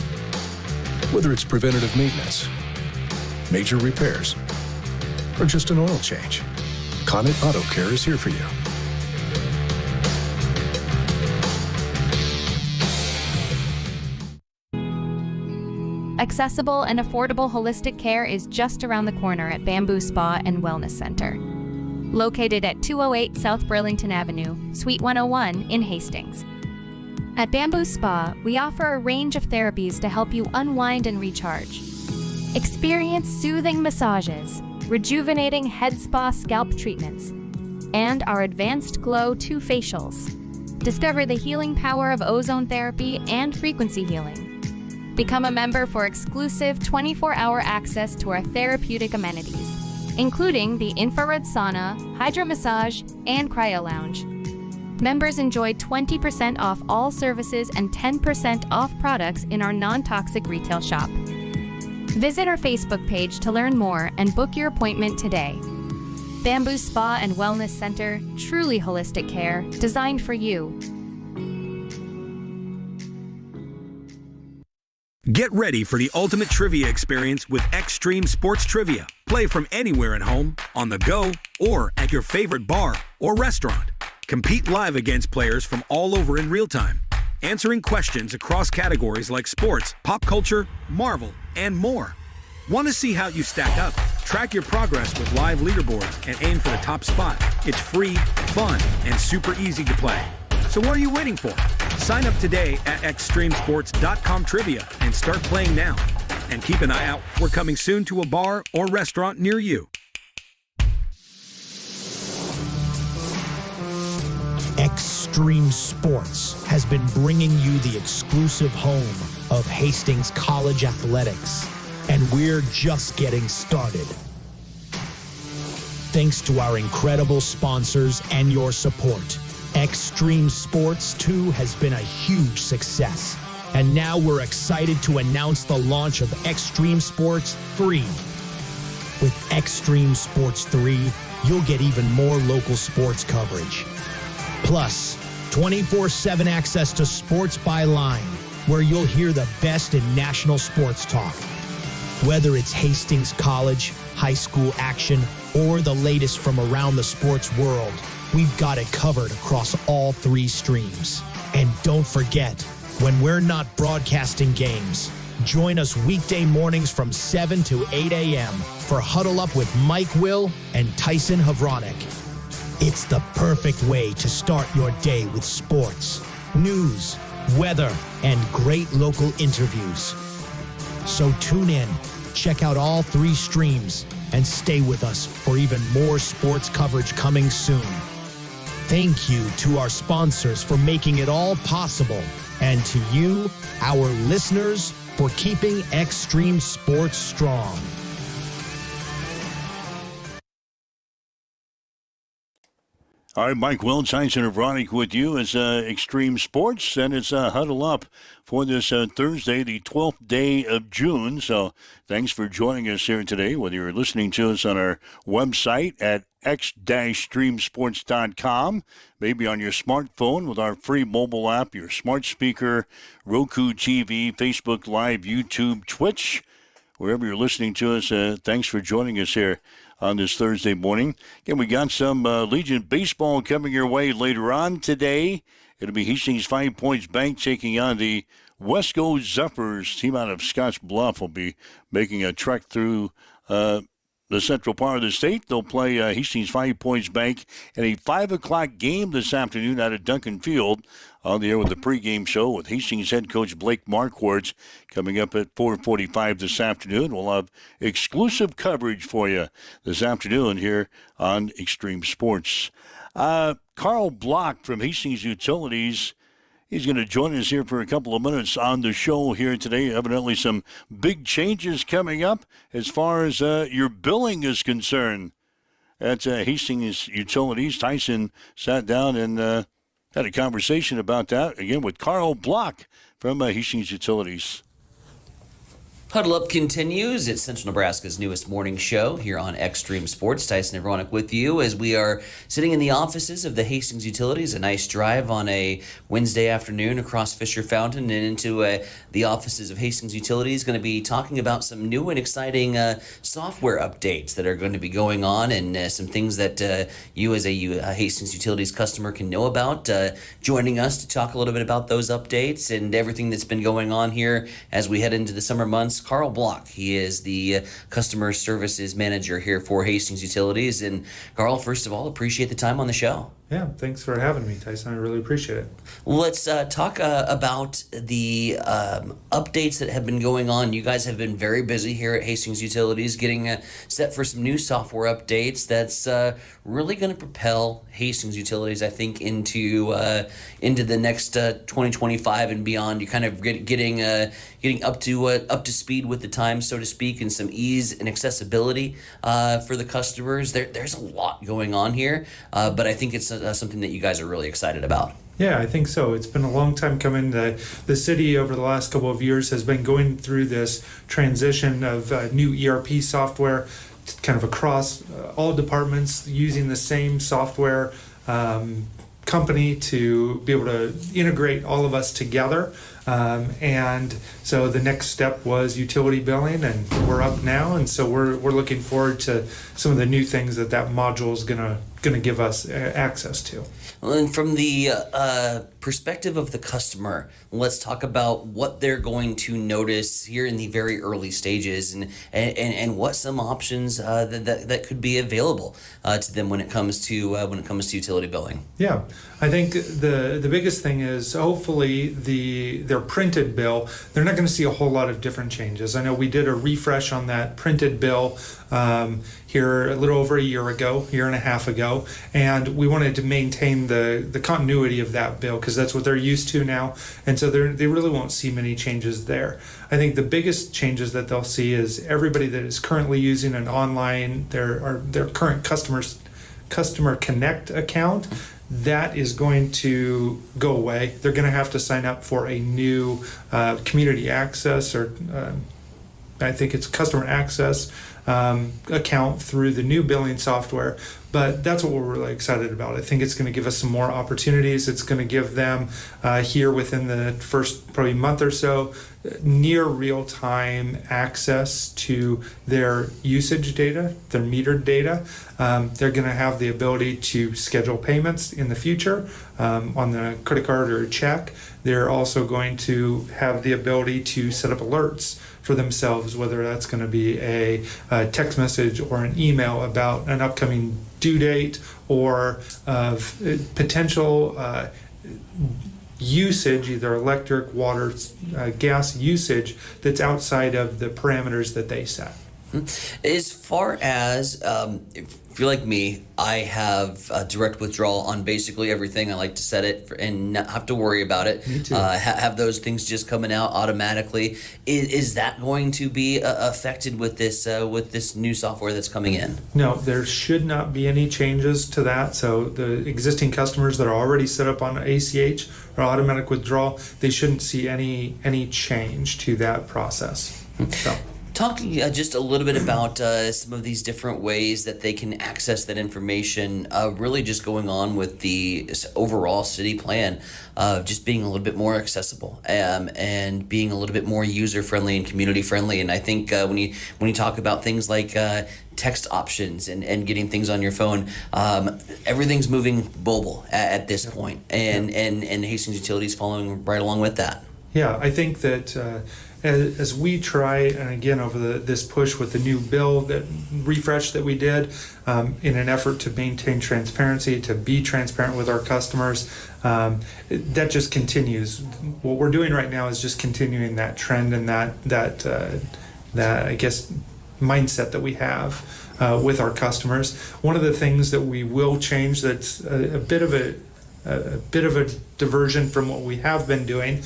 Whether it's preventative maintenance, major repairs, or just an oil change, Connet Auto Care is here for you. accessible and affordable holistic care is just around the corner at Bamboo Spa and Wellness Center. Located at 208 South Burlington Avenue, Suite 101 in Hastings. At Bamboo Spa, we offer a range of therapies to help you unwind and recharge. Experience soothing massages, rejuvenating head spa scalp treatments, and our Advanced Glow 2 facials. Discover the healing power of ozone therapy and frequency healing. Become a member for exclusive 24-hour access to our therapeutic amenities, including the infrared sauna, hydro massage, and cryo lounge. Members enjoy 20% off all services and 10% off products in our non-toxic retail shop. Visit our Facebook page to learn more and book your appointment today. Bamboo Spa and Wellness Center, truly holistic care, designed for you. Get ready for the ultimate trivia experience with Extreme Sports Trivia. Play from anywhere at home, on the go, or at your favorite bar or restaurant. Compete live against players from all over in real time, answering questions across categories like sports, pop culture, Marvel, and more. Want to see how you stack up? Track your progress with live leaderboards and aim for the top spot. It's free, fun, and super easy to play. So what are you waiting for? Sign up today at extremesports.com trivia and start playing now. And keep an eye out. We're coming soon to a bar or restaurant near you. Extreme Sports has been bringing you the exclusive home of Hastings College Athletics, and we're just getting started. Thanks to our incredible sponsors and your support, Extreme Sports 2 has been a huge success. And now we're excited to announce the launch of Extreme Sports 3. With Extreme Sports 3, you'll get even more local sports coverage. Plus, 24/7 access to Sports by Line, where you'll hear the best in national sports talk. Whether it's Hastings College, high school action, or the latest from around the sports world, we've got it covered across all 3 streams. And don't forget, when we're not broadcasting games, join us weekday mornings from 7 to 8 a.m. for Huddle Up with Mike Will and Tyson Havronik. It's the perfect way to start your day with sports, news, weather, and great local interviews. So tune in, check out all 3 streams, and stay with us for even more sports coverage coming soon. Thank you to our sponsors for making it all possible, and to you, our listeners, for keeping Extreme Sports strong. All right, Mike Will, Tyson Havronik with you. It's Extreme Sports, and it's Huddle Up for this Thursday, the 12th day of June. So thanks for joining us here today, whether you're listening to us on our website at x-streamsports.com, maybe on your smartphone with our free mobile app, your smart speaker, Roku TV, Facebook Live, YouTube, Twitch, wherever you're listening to us. Thanks for joining us here on this Thursday morning. Again, we got some Legion baseball coming your way later on today. It'll be Hastings 5 Points Bank taking on the Wesco Zephyrs. Team out of Scotts Bluff will be making a trek through the central part of the state. They'll play Hastings 5 Points Bank in a 5 o'clock game this afternoon out at Duncan Field. On the air with the pregame show with Hastings head coach Blake Marquardt coming up at 4:45 this afternoon. We'll have exclusive coverage for you this afternoon here on Extreme Sports. Carl Block from Hastings Utilities, he's going to join us here for a couple of minutes on the show here today. Evidently some big changes coming up as far as your billing is concerned. At Hastings Utilities, Tyson sat down and had a conversation about that, again, with Carl Block from Hastings Utilities. Huddle Up continues. It's Central Nebraska's newest morning show here on Extreme Sports. Tyson Havronik with you as we are sitting in the offices of the Hastings Utilities. A nice drive on a Wednesday afternoon across Fisher Fountain and into the offices of Hastings Utilities. Going to be talking about some new and exciting software updates that are going to be going on and some things that you as a Hastings Utilities customer can know about. Joining us to talk a little bit about those updates and everything that's been going on here as we head into the summer months introduce Carl Block. He is the customer services manager here for Hastings Utilities. And Carl, first of all, appreciate the time on the show. Yeah, thanks for having me, Tyson. I really appreciate it. Let's talk about the updates that have been going on. You guys have been very busy here at Hastings Utilities getting set for some new software updates that's really going to propel Hastings Utilities, I think, into the next 2025 and beyond. You're kind of getting up to speed with the times, so to speak, and some ease and accessibility for the customers. There's a lot going on here, but I think it's something that you guys are really excited about. Yeah, I think so. It's been a long time coming. The city over the last couple of years has been going through this transition of new ERP software kind of across all departments using the same software company to be able to integrate all of us together. And so the next step was utility billing, and we're up now. And so we're looking forward to some of the new things that module is going to give us access to. Well, and from the perspective of the customer, let's talk about what they're going to notice here in the very early stages, and what some options that could be available to them when it comes to utility billing. Yeah, I think the biggest thing is hopefully their printed bill. They're not going to see a whole lot of different changes. I know we did a refresh on that printed bill here a little over a year and a half ago, and we wanted to maintain the continuity of that bill because that's what they're used to now, and so they really won't see many changes there. I think the biggest changes that they'll see is everybody that is currently using an online their current customer connect account, that is going to go away. They're going to have to sign up for a new community access or I think it's customer access account through the new billing software. But that's what we're really excited about. I think it's going to give us some more opportunities. It's going to give them here within the first probably month or so near real-time access to their usage data, their metered data. They're going to have the ability to schedule payments in the future on the credit card or check. They're also going to have the ability to set up alerts for themselves, whether that's going to be a text message or an email about an upcoming due date or of potential usage, either electric, water, gas usage that's outside of the parameters that they set. As far as, if you're like me, I have direct withdrawal on basically everything. I like to set it and not have to worry about it. Me too. Have those things just coming out automatically. Is that going to be affected with this new software that's coming in? No, there should not be any changes to that. So the existing customers that are already set up on ACH or automatic withdrawal, they shouldn't see any change to that process. So. Talking just a little bit about some of these different ways that they can access that information, really just going on with the overall city plan of just being a little bit more accessible and being a little bit more user-friendly and community-friendly. And I think when you talk about things like text options and getting things on your phone, everything's moving mobile at this point, and Hastings Utilities following right along with that. Yeah, I think that as we try, and again over this push with the new bill, that refresh that we did, in an effort to maintain transparency, to be transparent with our customers, that just continues. What we're doing right now is just continuing that trend and that I guess mindset that we have with our customers. One of the things that we will change that's a bit of a diversion from what we have been doing,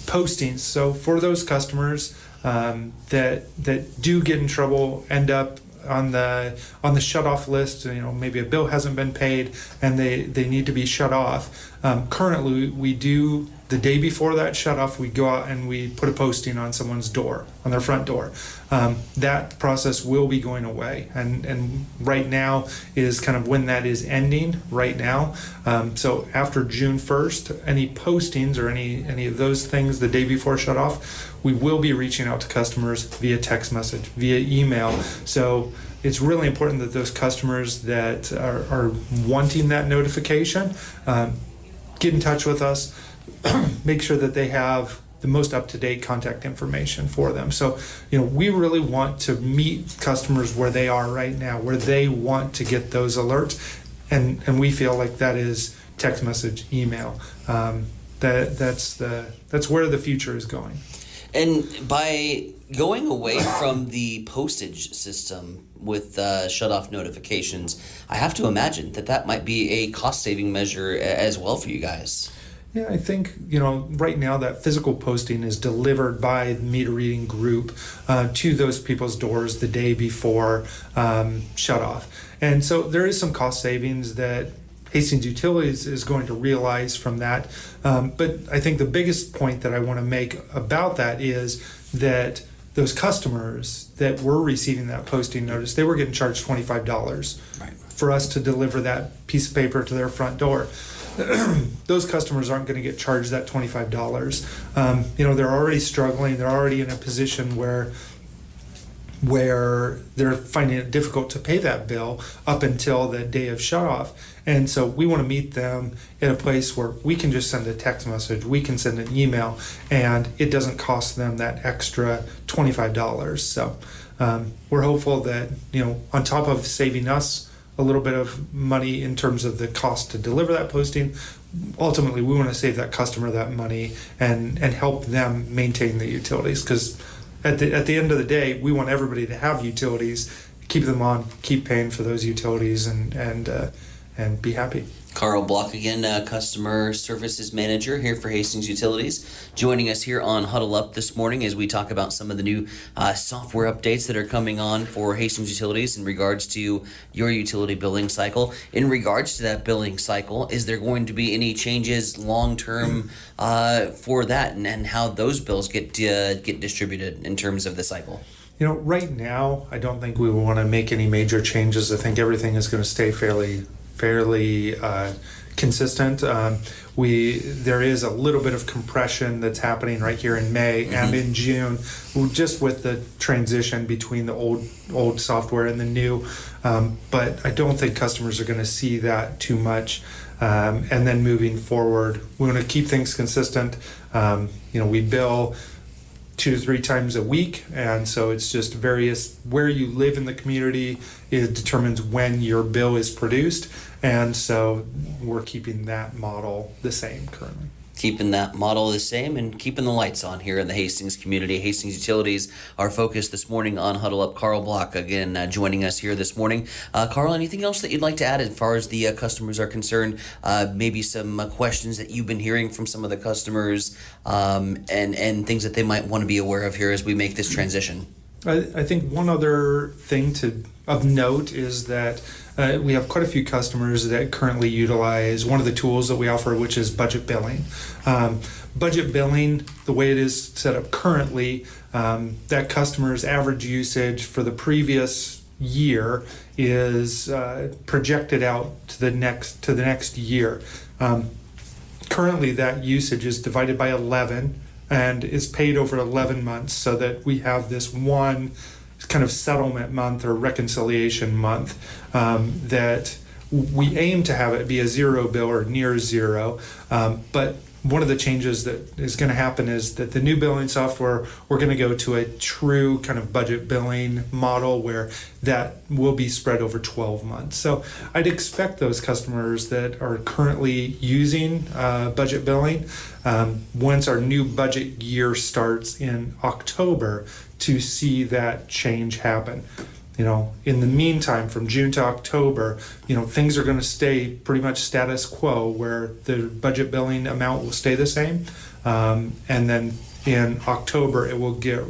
postings. So for those customers that do get in trouble, end up on the shut-off list, maybe a bill hasn't been paid and they need to be shut off. Currently, we do the day before that shut-off, we go out and we put a posting on someone's door, on their front door. That process will be going away, and right now is kind of when that is ending right now. So after June 1st, any postings or any of those things the day before shut-off, we will be reaching out to customers via text message, via email. So it's really important that those customers that are wanting that notification get in touch with us. Make sure that they have the most up-to-date contact information for them. So, we really want to meet customers where they are right now, where they want to get those alerts, and we feel like that is text message, email. That's where the future is going. And by going away from the postage system with shut-off notifications, I have to imagine that might be a cost-saving measure as well for you guys. Yeah, I think, right now that physical posting is delivered by the meter reading group to those people's doors the day before shut-off. And so there is some cost savings that Hastings Utilities is going to realize from that. But I think the biggest point that I want to make about that is that those customers that were receiving that posting notice, they were getting charged $25 for us to deliver that piece of paper to their front door. Those customers aren't going to get charged that $25. They're already struggling. They're already in a position where they're finding it difficult to pay that bill up until the day of shut-off. And so we want to meet them in a place where we can just send a text message, we can send an email, and it doesn't cost them that extra $25. So we're hopeful that, on top of saving us a little bit of money in terms of the cost to deliver that posting, ultimately we want to save that customer that money and help them maintain the utilities, because at the end of the day, we want everybody to have utilities, keep them on, keep paying for those utilities, and be happy. Carl Block again, Customer Services Manager here for Hastings Utilities, joining us here on Huddle Up this morning as we talk about some of the new software updates that are coming on for Hastings Utilities in regards to your utility billing cycle. In regards to that billing cycle, is there going to be any changes long-term for that and how those bills get distributed in terms of the cycle? Right now, I don't think we want to make any major changes. I think everything is going to stay fairly consistent. There is a little bit of compression that's happening right here in May and in June, just with the transition between the old software and the new. But I don't think customers are going to see that too much. And then moving forward, we want to keep things consistent. We bill 2 to 3 times a week, and so it's just various where you live in the community. It determines when your bill is produced, and so we're keeping that model the same currently. Keeping that model the same and keeping the lights on here in the Hastings community. Hastings Utilities are focused this morning on Huddle Up. Carl Block again joining us here this morning. Carl, anything else that you'd like to add as far as the customers are concerned? Maybe some questions that you've been hearing from some of the customers and things that they might want to be aware of here as we make this transition? I think one other thing of note is that we have quite a few customers that currently utilize one of the tools that we offer, which is budget billing. Budget billing, the way it is set up currently, that customer's average usage for the previous year is projected out to the next year. Currently, that usage is divided by 11 and is paid over 11 months, so that we have this one kind of settlement month or reconciliation month that we aim to have it be a zero bill or near zero. But one of the changes that is going to happen is that the new billing software, we're going to go to a true kind of budget billing model where that will be spread over 12 months. So I'd expect those customers that are currently using budget billing, once our new budget year starts in October, to see that change happen. In the meantime, from June to October, things are going to stay pretty much status quo, where the budget billing amount will stay the same. And then in October, it will get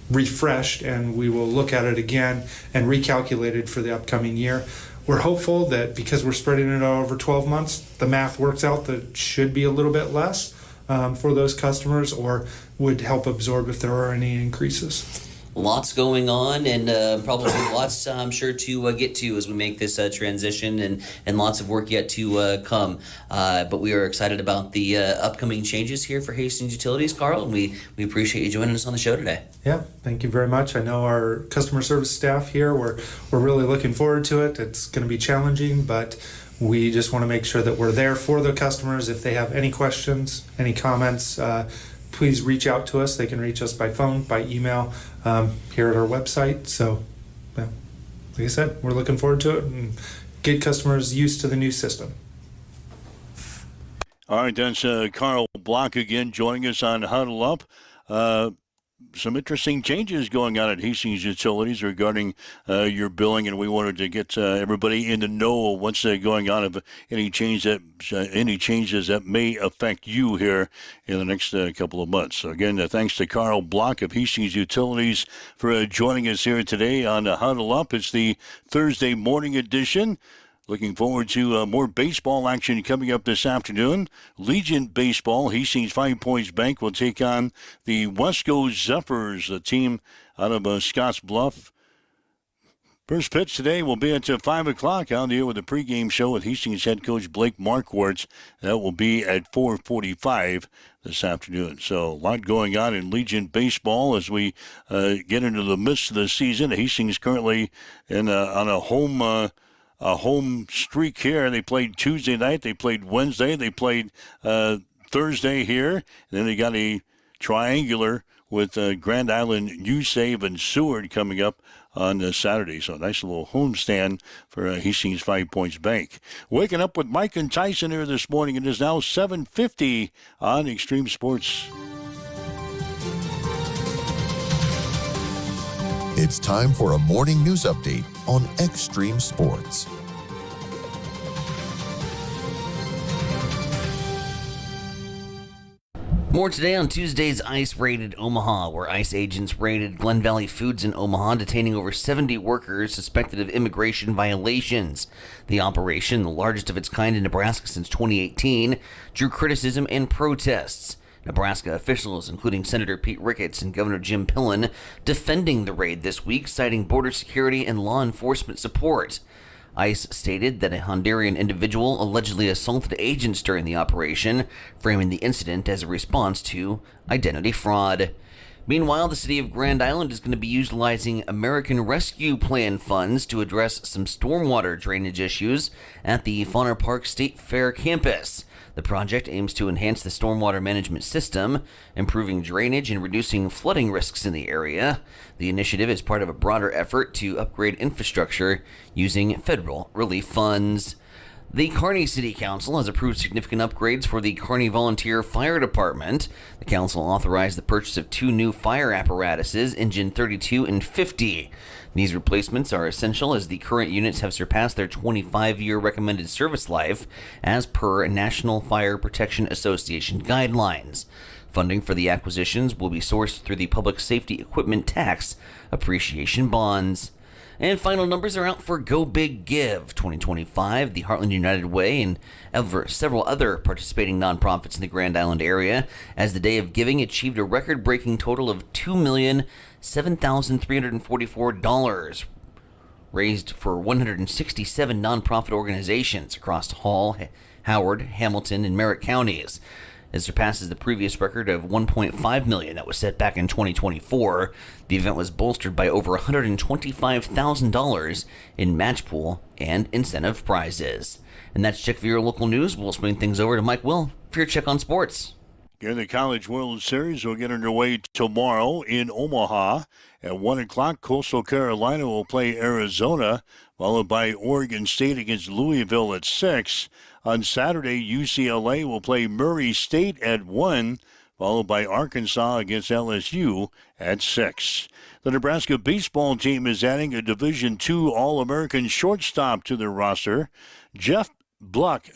refreshed, and we will look at it again and recalculate it for the upcoming year. We're hopeful that because we're spreading it out over 12 months, the math works out that it should be a little bit less for those customers, or would help absorb if there are any increases. Lots going on, and probably lots, I'm sure, to get to as we make this transition, and lots of work yet to come. But we are excited about the upcoming changes here for Hastings Utilities, Carl, and we appreciate you joining us on the show today. Yeah, thank you very much. I know our customer service staff here, we're really looking forward to it. It's going to be challenging, but we just want to make sure that we're there for the customers. If they have any questions, any comments, please reach out to us. They can reach us by phone, by email, here at our website. So, like I said, we're looking forward to it and get customers used to the new system. All right, that's Carl Block again joining us on Huddle Up. Some interesting changes going on at Hastings Utilities regarding your billing, and we wanted to get everybody in the know of what's going on, of any changes that may affect you here in the next couple of months. So again, thanks to Carl Block of Hastings Utilities for joining us here today on Huddle Up. It's the Thursday morning edition. Looking forward to more baseball action coming up this afternoon. Legion Baseball, Hastings 5 Points Bank will take on the Wesco Zephyrs, a team out of Scotts Bluff. First pitch today will be at 5 o'clock out here with a pregame show with Hastings head coach Blake Marquardt. That will be at 4:45 this afternoon. So a lot going on in Legion Baseball as we get into the midst of the season. Hastings currently on a home streak here. They played Tuesday night. They played Wednesday. They played Thursday here. And then they got a triangular with Grand Island, New Save, and Seward coming up on Saturday. So a nice little homestand for Hastings 5 Points Bank. Waking up with Mike and Tyson here this morning. It is now 7:50 on Extreme Sports. It's time for a morning news update on Extreme Sports. More today on Tuesday's ICE raided Omaha, where ICE agents raided Glen Valley Foods in Omaha, detaining over 70 workers suspected of immigration violations. The operation, the largest of its kind in Nebraska since 2018, drew criticism and protests. Nebraska officials, including Senator Pete Ricketts and Governor Jim Pillen, defending the raid this week, citing border security and law enforcement support. ICE stated that a Honduran individual allegedly assaulted agents during the operation, framing the incident as a response to identity fraud. Meanwhile, the city of Grand Island is going to be utilizing American Rescue Plan funds to address some stormwater drainage issues at the Fauner Park State Fair campus. The project aims to enhance the stormwater management system, improving drainage and reducing flooding risks in the area. The initiative is part of a broader effort to upgrade infrastructure using federal relief funds. The Kearney City Council has approved significant upgrades for the Kearney Volunteer Fire Department. The council authorized the purchase of 2 new fire apparatuses, Engine 32 and 50. These replacements are essential as the current units have surpassed their 25-year recommended service life as per National Fire Protection Association guidelines. Funding for the acquisitions will be sourced through the Public Safety Equipment Tax Appreciation Bonds. And final numbers are out for Go Big Give 2025. The Heartland United Way and several other participating nonprofits in the Grand Island area, as the day of giving achieved a record-breaking total of $2,007,344 raised for 167 nonprofit organizations across Hall, Howard, Hamilton, and Merritt counties. It surpasses the previous record of $1.5 million that was set back in 2024. The event was bolstered by over $125,000 in match pool and incentive prizes. And that's Check for your local news. We'll swing things over to Mike Will for your check on sports. Here, the College World Series will get underway tomorrow in Omaha. At 1 o'clock, Coastal Carolina will play Arizona, followed by Oregon State against Louisville at 6. On Saturday, UCLA will play Murray State at 1, followed by Arkansas against LSU at 6. The Nebraska baseball team is adding a Division II All-American shortstop to their roster. Jet Buck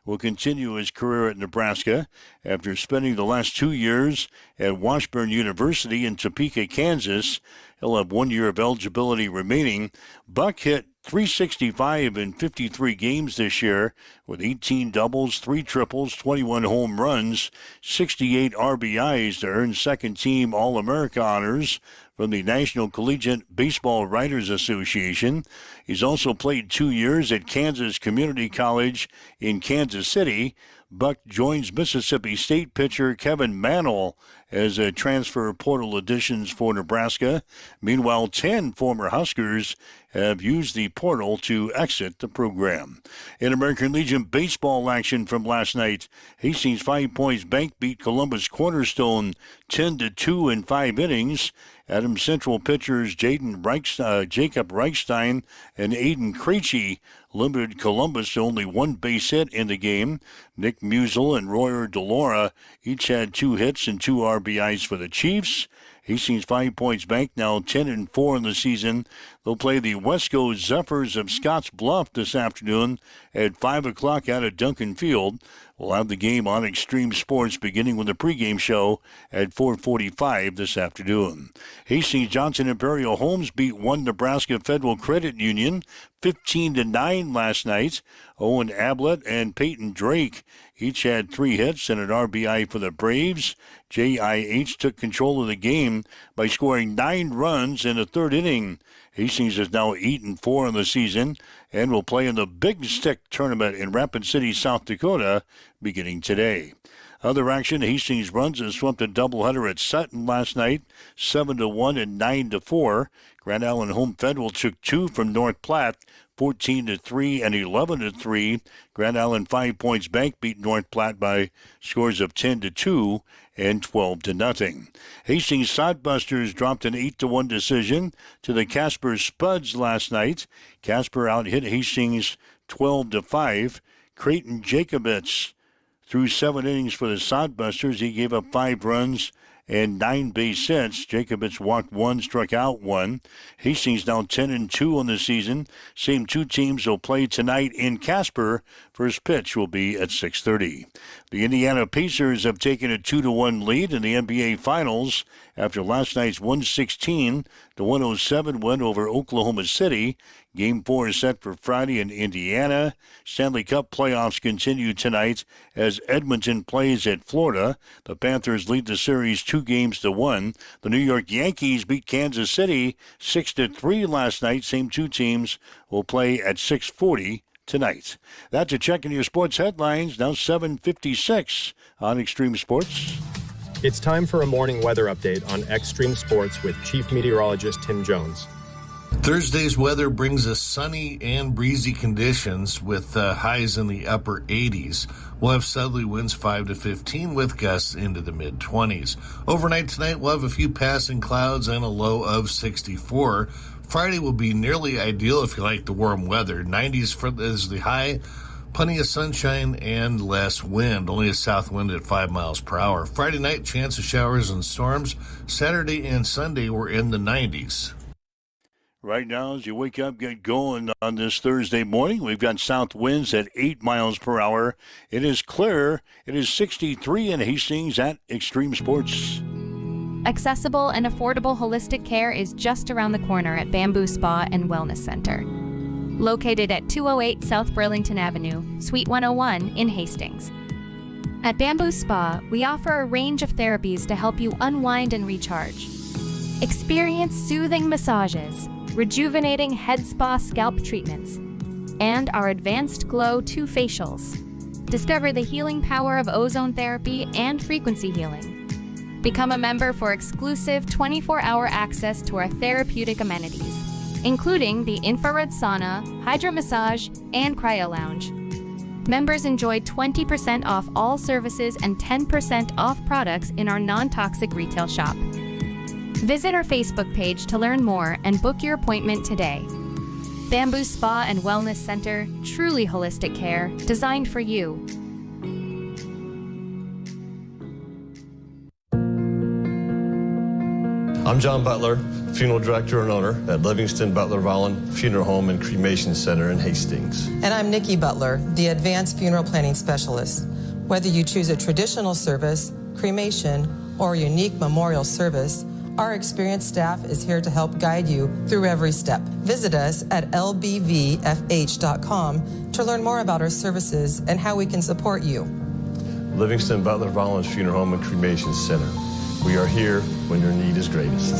will continue his career at Nebraska after spending the last 2 years at Washburn University in Topeka, Kansas. He'll have 1 year of eligibility remaining. Buck hit .365 in 53 games this year with 18 doubles, 3 triples, 21 home runs, 68 RBIs to earn second-team All-America honors from the National Collegiate Baseball Writers Association. He's also played 2 years at Kansas Community College in Kansas City. Buck joins Mississippi State pitcher Kevin Mantle as a transfer portal additions for Nebraska. Meanwhile, 10 former Huskers have used the portal to exit the program. In American Legion baseball action from last night, Hastings 5 Points Bank beat Columbus Cornerstone 10-2 in 5 innings. Adams Central pitchers Jacob Reichstein and Aiden Krejci limited Columbus to only 1 base hit in the game. Nick Musel and Royer DeLaura each had 2 hits and 2 RBIs for the Chiefs. Hastings 5 Points Bank now 10-4 in the season. They'll play the Wesco Zephyrs of Scotts Bluff this afternoon at 5 o'clock out at Duncan Field. We'll have the game on Extreme Sports beginning with the pregame show at 4:45 this afternoon. Hastings Johnson Imperial Homes beat 1 Nebraska Federal Credit Union 15-9 last night. Owen Ablett and Peyton Drake each had 3 hits and an RBI for the Braves. JIH took control of the game by scoring 9 runs in the 3rd inning. Hastings is now 8-4 in the season and will play in the Big Stick tournament in Rapid City, South Dakota, beginning today. Other action, Hastings runs and swept a doubleheader at Sutton last night, 7-1 and 9-4. Grand Island Home Federal took 2 from North Platte, 14-3 and 11-3. Grand Island 5 Points Bank beat North Platte by scores of 10-2 and 12-0. Hastings Sodbusters dropped an 8-1 decision to the Casper Spuds last night. Casper out-hit Hastings 12-5. Creighton Jacobitz threw 7 innings for the Sodbusters. He gave up 5 runs and 9 base hits. Jacobitz walked 1, struck out 1. Hastings now 10-2 on the season. Same 2 teams will play tonight in Casper. First pitch will be at 6:30. The Indiana Pacers have taken a 2-1 lead in the NBA Finals after last night's 116-107 win over Oklahoma City. Game 4 is set for Friday in Indiana. Stanley Cup playoffs continue tonight as Edmonton plays at Florida. The Panthers lead the series 2-1. The New York Yankees beat Kansas City 6-3 last night. Same 2 teams will play at 6:40 tonight. That's a check in your sports headlines. Now 7:56 on Extreme Sports. It's time for a morning weather update on Extreme Sports with Chief Meteorologist Tim Jones. Thursday's weather brings us sunny and breezy conditions with highs in the upper 80s. We'll have southerly winds 5 to 15 with gusts into the mid-20s. Overnight tonight, we'll have a few passing clouds and a low of 64. Friday will be nearly ideal if you like the warm weather. 90s is the high. Plenty of sunshine and less wind, only a south wind at 5 miles per hour. Friday night, chance of showers and storms. Saturday and Sunday, we're in the 90s. Right now, as you wake up, get going on this Thursday morning, we've got south winds at 8 miles per hour. It is clear. It is 63 in Hastings at Extreme Sports. Accessible and affordable holistic care is just around the corner at Bamboo Spa and Wellness Center. Located at 208 South Burlington Avenue, Suite 101 in Hastings. At Bamboo Spa, we offer a range of therapies to help you unwind and recharge. Experience soothing massages, rejuvenating head spa scalp treatments, and our Advanced Glow 2 facials. Discover the healing power of ozone therapy and frequency healing. Become a member for exclusive 24-hour access to our therapeutic amenities, including the infrared sauna, hydro massage, and cryo lounge. Members enjoy 20% off all services and 10% off products in our non-toxic retail shop. Visit our Facebook page to learn more and book your appointment today. Bamboo Spa and Wellness Center, truly holistic care, designed for you. I'm John Butler, funeral director and owner at Livingston Butler Volland Funeral Home and Cremation Center in Hastings. And I'm Nikki Butler, the advanced funeral planning specialist. Whether you choose a traditional service, cremation, or a unique memorial service, Our experienced staff is here to help guide you through every step. Visit us at lbvfh.com to learn more about our services and how we can support you. Livingston Butler Rollins Funeral Home and Cremation Center. We are here when your need is greatest.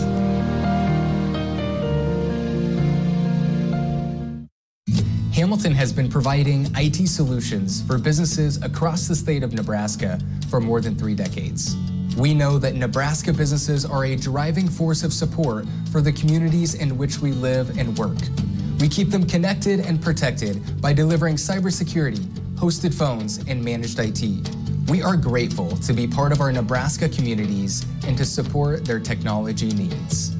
Hamilton has been providing IT solutions for businesses across the state of Nebraska for more than 3 decades. We know that Nebraska businesses are a driving force of support for the communities in which we live and work. We keep them connected and protected by delivering cybersecurity, hosted phones, and managed IT. We are grateful to be part of our Nebraska communities and to support their technology needs.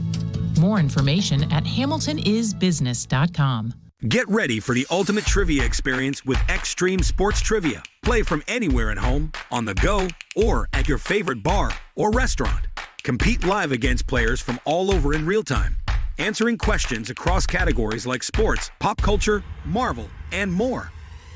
More information at hamiltonisbusiness.com. Get ready for the ultimate trivia experience with Extreme Sports Trivia. Play from anywhere at home, on the go, or at your favorite bar or restaurant. Compete live against players from all over in real time, answering questions across categories like sports, pop culture, Marvel, and more.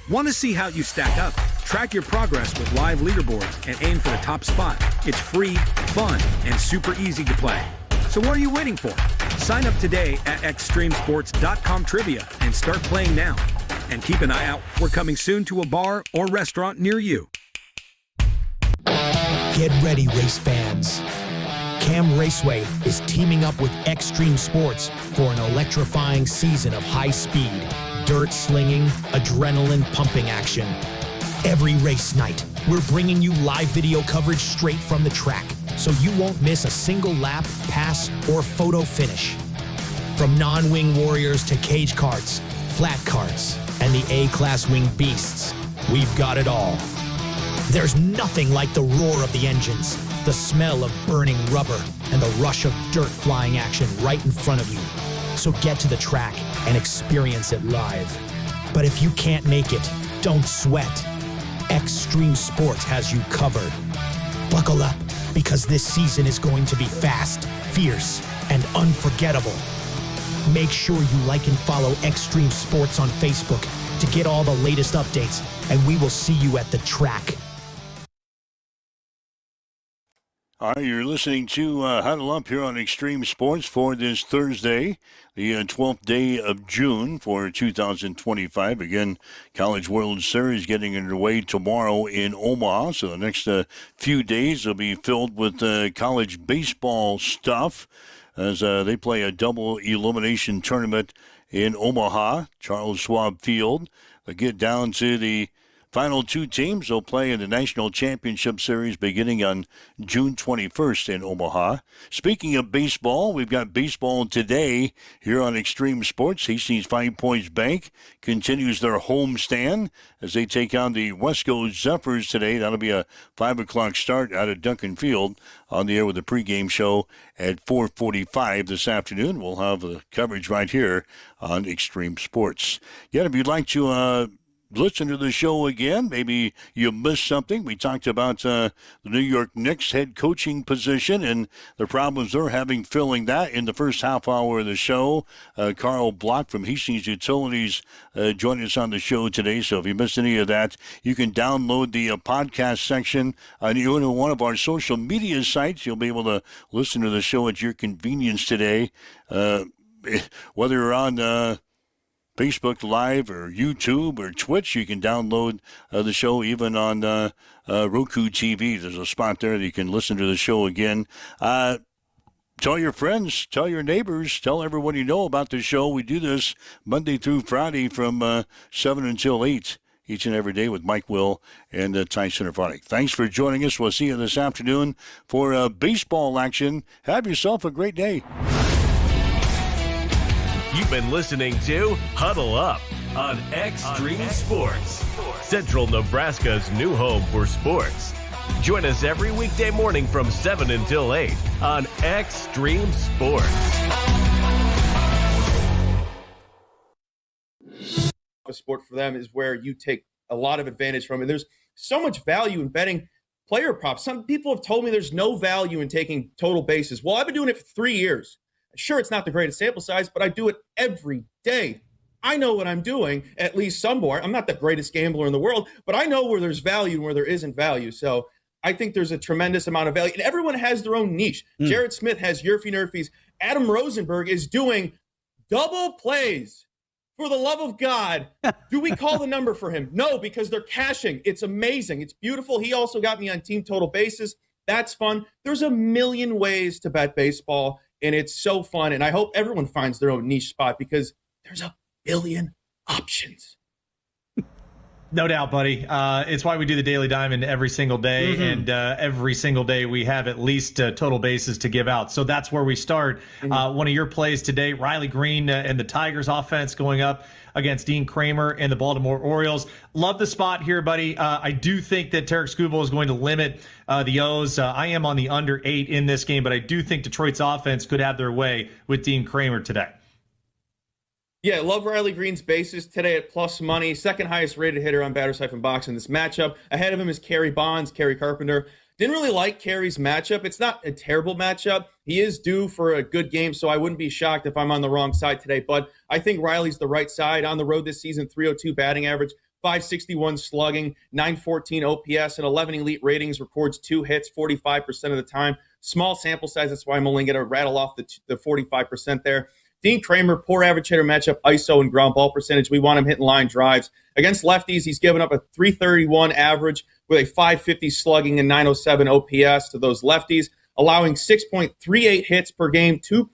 Want to see how you stack up? Track your progress with live leaderboards and aim for the top spot. It's free, fun, and super easy to play. So what are you waiting for? Sign up today at extremesports.com trivia and start playing now. And keep an eye out. We're coming soon to a bar or restaurant near you. Get ready, race fans. Cam Raceway is teaming up with Extreme Sports for an electrifying season of high-speed, dirt-slinging, adrenaline-pumping action. Every race night, we're bringing you live video coverage straight from the track, so you won't miss a single lap, pass, or photo finish. From non-wing warriors to cage karts, flat karts, and the A-class wing beasts, we've got it all. There's nothing like the roar of the engines, the smell of burning rubber, and the rush of dirt flying action right in front of you. So get to the track and experience it live. But if you can't make it, don't sweat. Extreme Sports has you covered. Buckle up, because this season is going to be fast, fierce, and unforgettable. Make sure you like and follow Extreme Sports on Facebook to get all the latest updates, and we will see you at the track. All right, you're listening to Huddle Up here on Extreme Sports for this Thursday, the 12th day of June for 2025. Again, College World Series getting underway tomorrow in Omaha. So the next few days will be filled with college baseball stuff as they play a double elimination tournament in Omaha, Charles Schwab Field. They get down to the final 2 teams will play in the National Championship Series beginning on June 21st in Omaha. Speaking of baseball, we've got baseball today here on Extreme Sports. Hastings 5 Points Bank continues their home stand as they take on the Wesco Zephyrs today. That'll be a 5 o'clock start out of Duncan Field, on the air with a pregame show at 4:45 this afternoon. We'll have the coverage right here on Extreme Sports. Yet, if you'd like to listen to the show again, maybe you missed something. We talked about the New York Knicks head coaching position and the problems they're having filling that in the first half hour of the show. Carl Block from Hastings Utilities joined us on the show today. So if you missed any of that, you can download the podcast section on one of our social media sites. You'll be able to listen to the show at your convenience today. Whether you're on Facebook Live or YouTube or Twitch, you can download the show even on Roku TV. There's a spot there that you can listen to the show again. Tell your friends, tell your neighbors, tell everyone you know about the show. We do this Monday through Friday from 7 until 8 each and every day with Mike Will and Tyson Ervarnik. Thanks for joining us. We'll see you this afternoon for baseball action. Have yourself a great day. You've been listening to Huddle Up on Extreme Sports, Central Nebraska's new home for sports. Join us every weekday morning from 7 until 8 on Extreme Sports. A sport for them is where you take a lot of advantage from it. There's so much value in betting player props. Some people have told me there's no value in taking total bases. Well, I've been doing it for 3 years. Sure, it's not the greatest sample size, but I do it every day. I know what I'm doing, at least somewhere. I'm not the greatest gambler in the world, but I know where there's value and where there isn't value. So I think there's a tremendous amount of value. And everyone has their own niche. Jared Smith has Yerfy Nerfies. Adam Rosenberg is doing double plays. For the love of God, do we call the number for him? No, because they're cashing. It's amazing. It's beautiful. He also got me on team total bases. That's fun. There's a million ways to bet baseball, and it's so fun. And I hope everyone finds their own niche spot because there's a billion options. No doubt, buddy. It's why we do the Daily Diamond every single day, and every single day we have at least total bases to give out. So that's where we start. One of your plays today, Riley Green and the Tigers offense going up against Dean Kramer and the Baltimore Orioles. Love the spot here, buddy. I do think that Tarek Skubal is going to limit the O's. I am on the under 8 in this game, but I do think Detroit's offense could have their way with Dean Kramer today. Yeah, love Riley Green's bases today at plus money. Second highest rated hitter on Batters-Box in this matchup. Ahead of him is Kerry Bonds, Kerry Carpenter. Didn't really like Kerry's matchup. It's not a terrible matchup. He is due for a good game, so I wouldn't be shocked if I'm on the wrong side today. But I think Riley's the right side. On the road this season, 302 batting average, 561 slugging, 914 OPS, and 11 elite ratings, records 2 hits 45% of the time. Small sample size, that's why I'm only going to rattle off the 45% there. Dean Kramer, poor average hitter matchup, ISO and ground ball percentage. We want him hitting line drives. Against lefties, he's given up a 331 average with a 550 slugging and 907 OPS to those lefties, allowing 6.38 hits per game,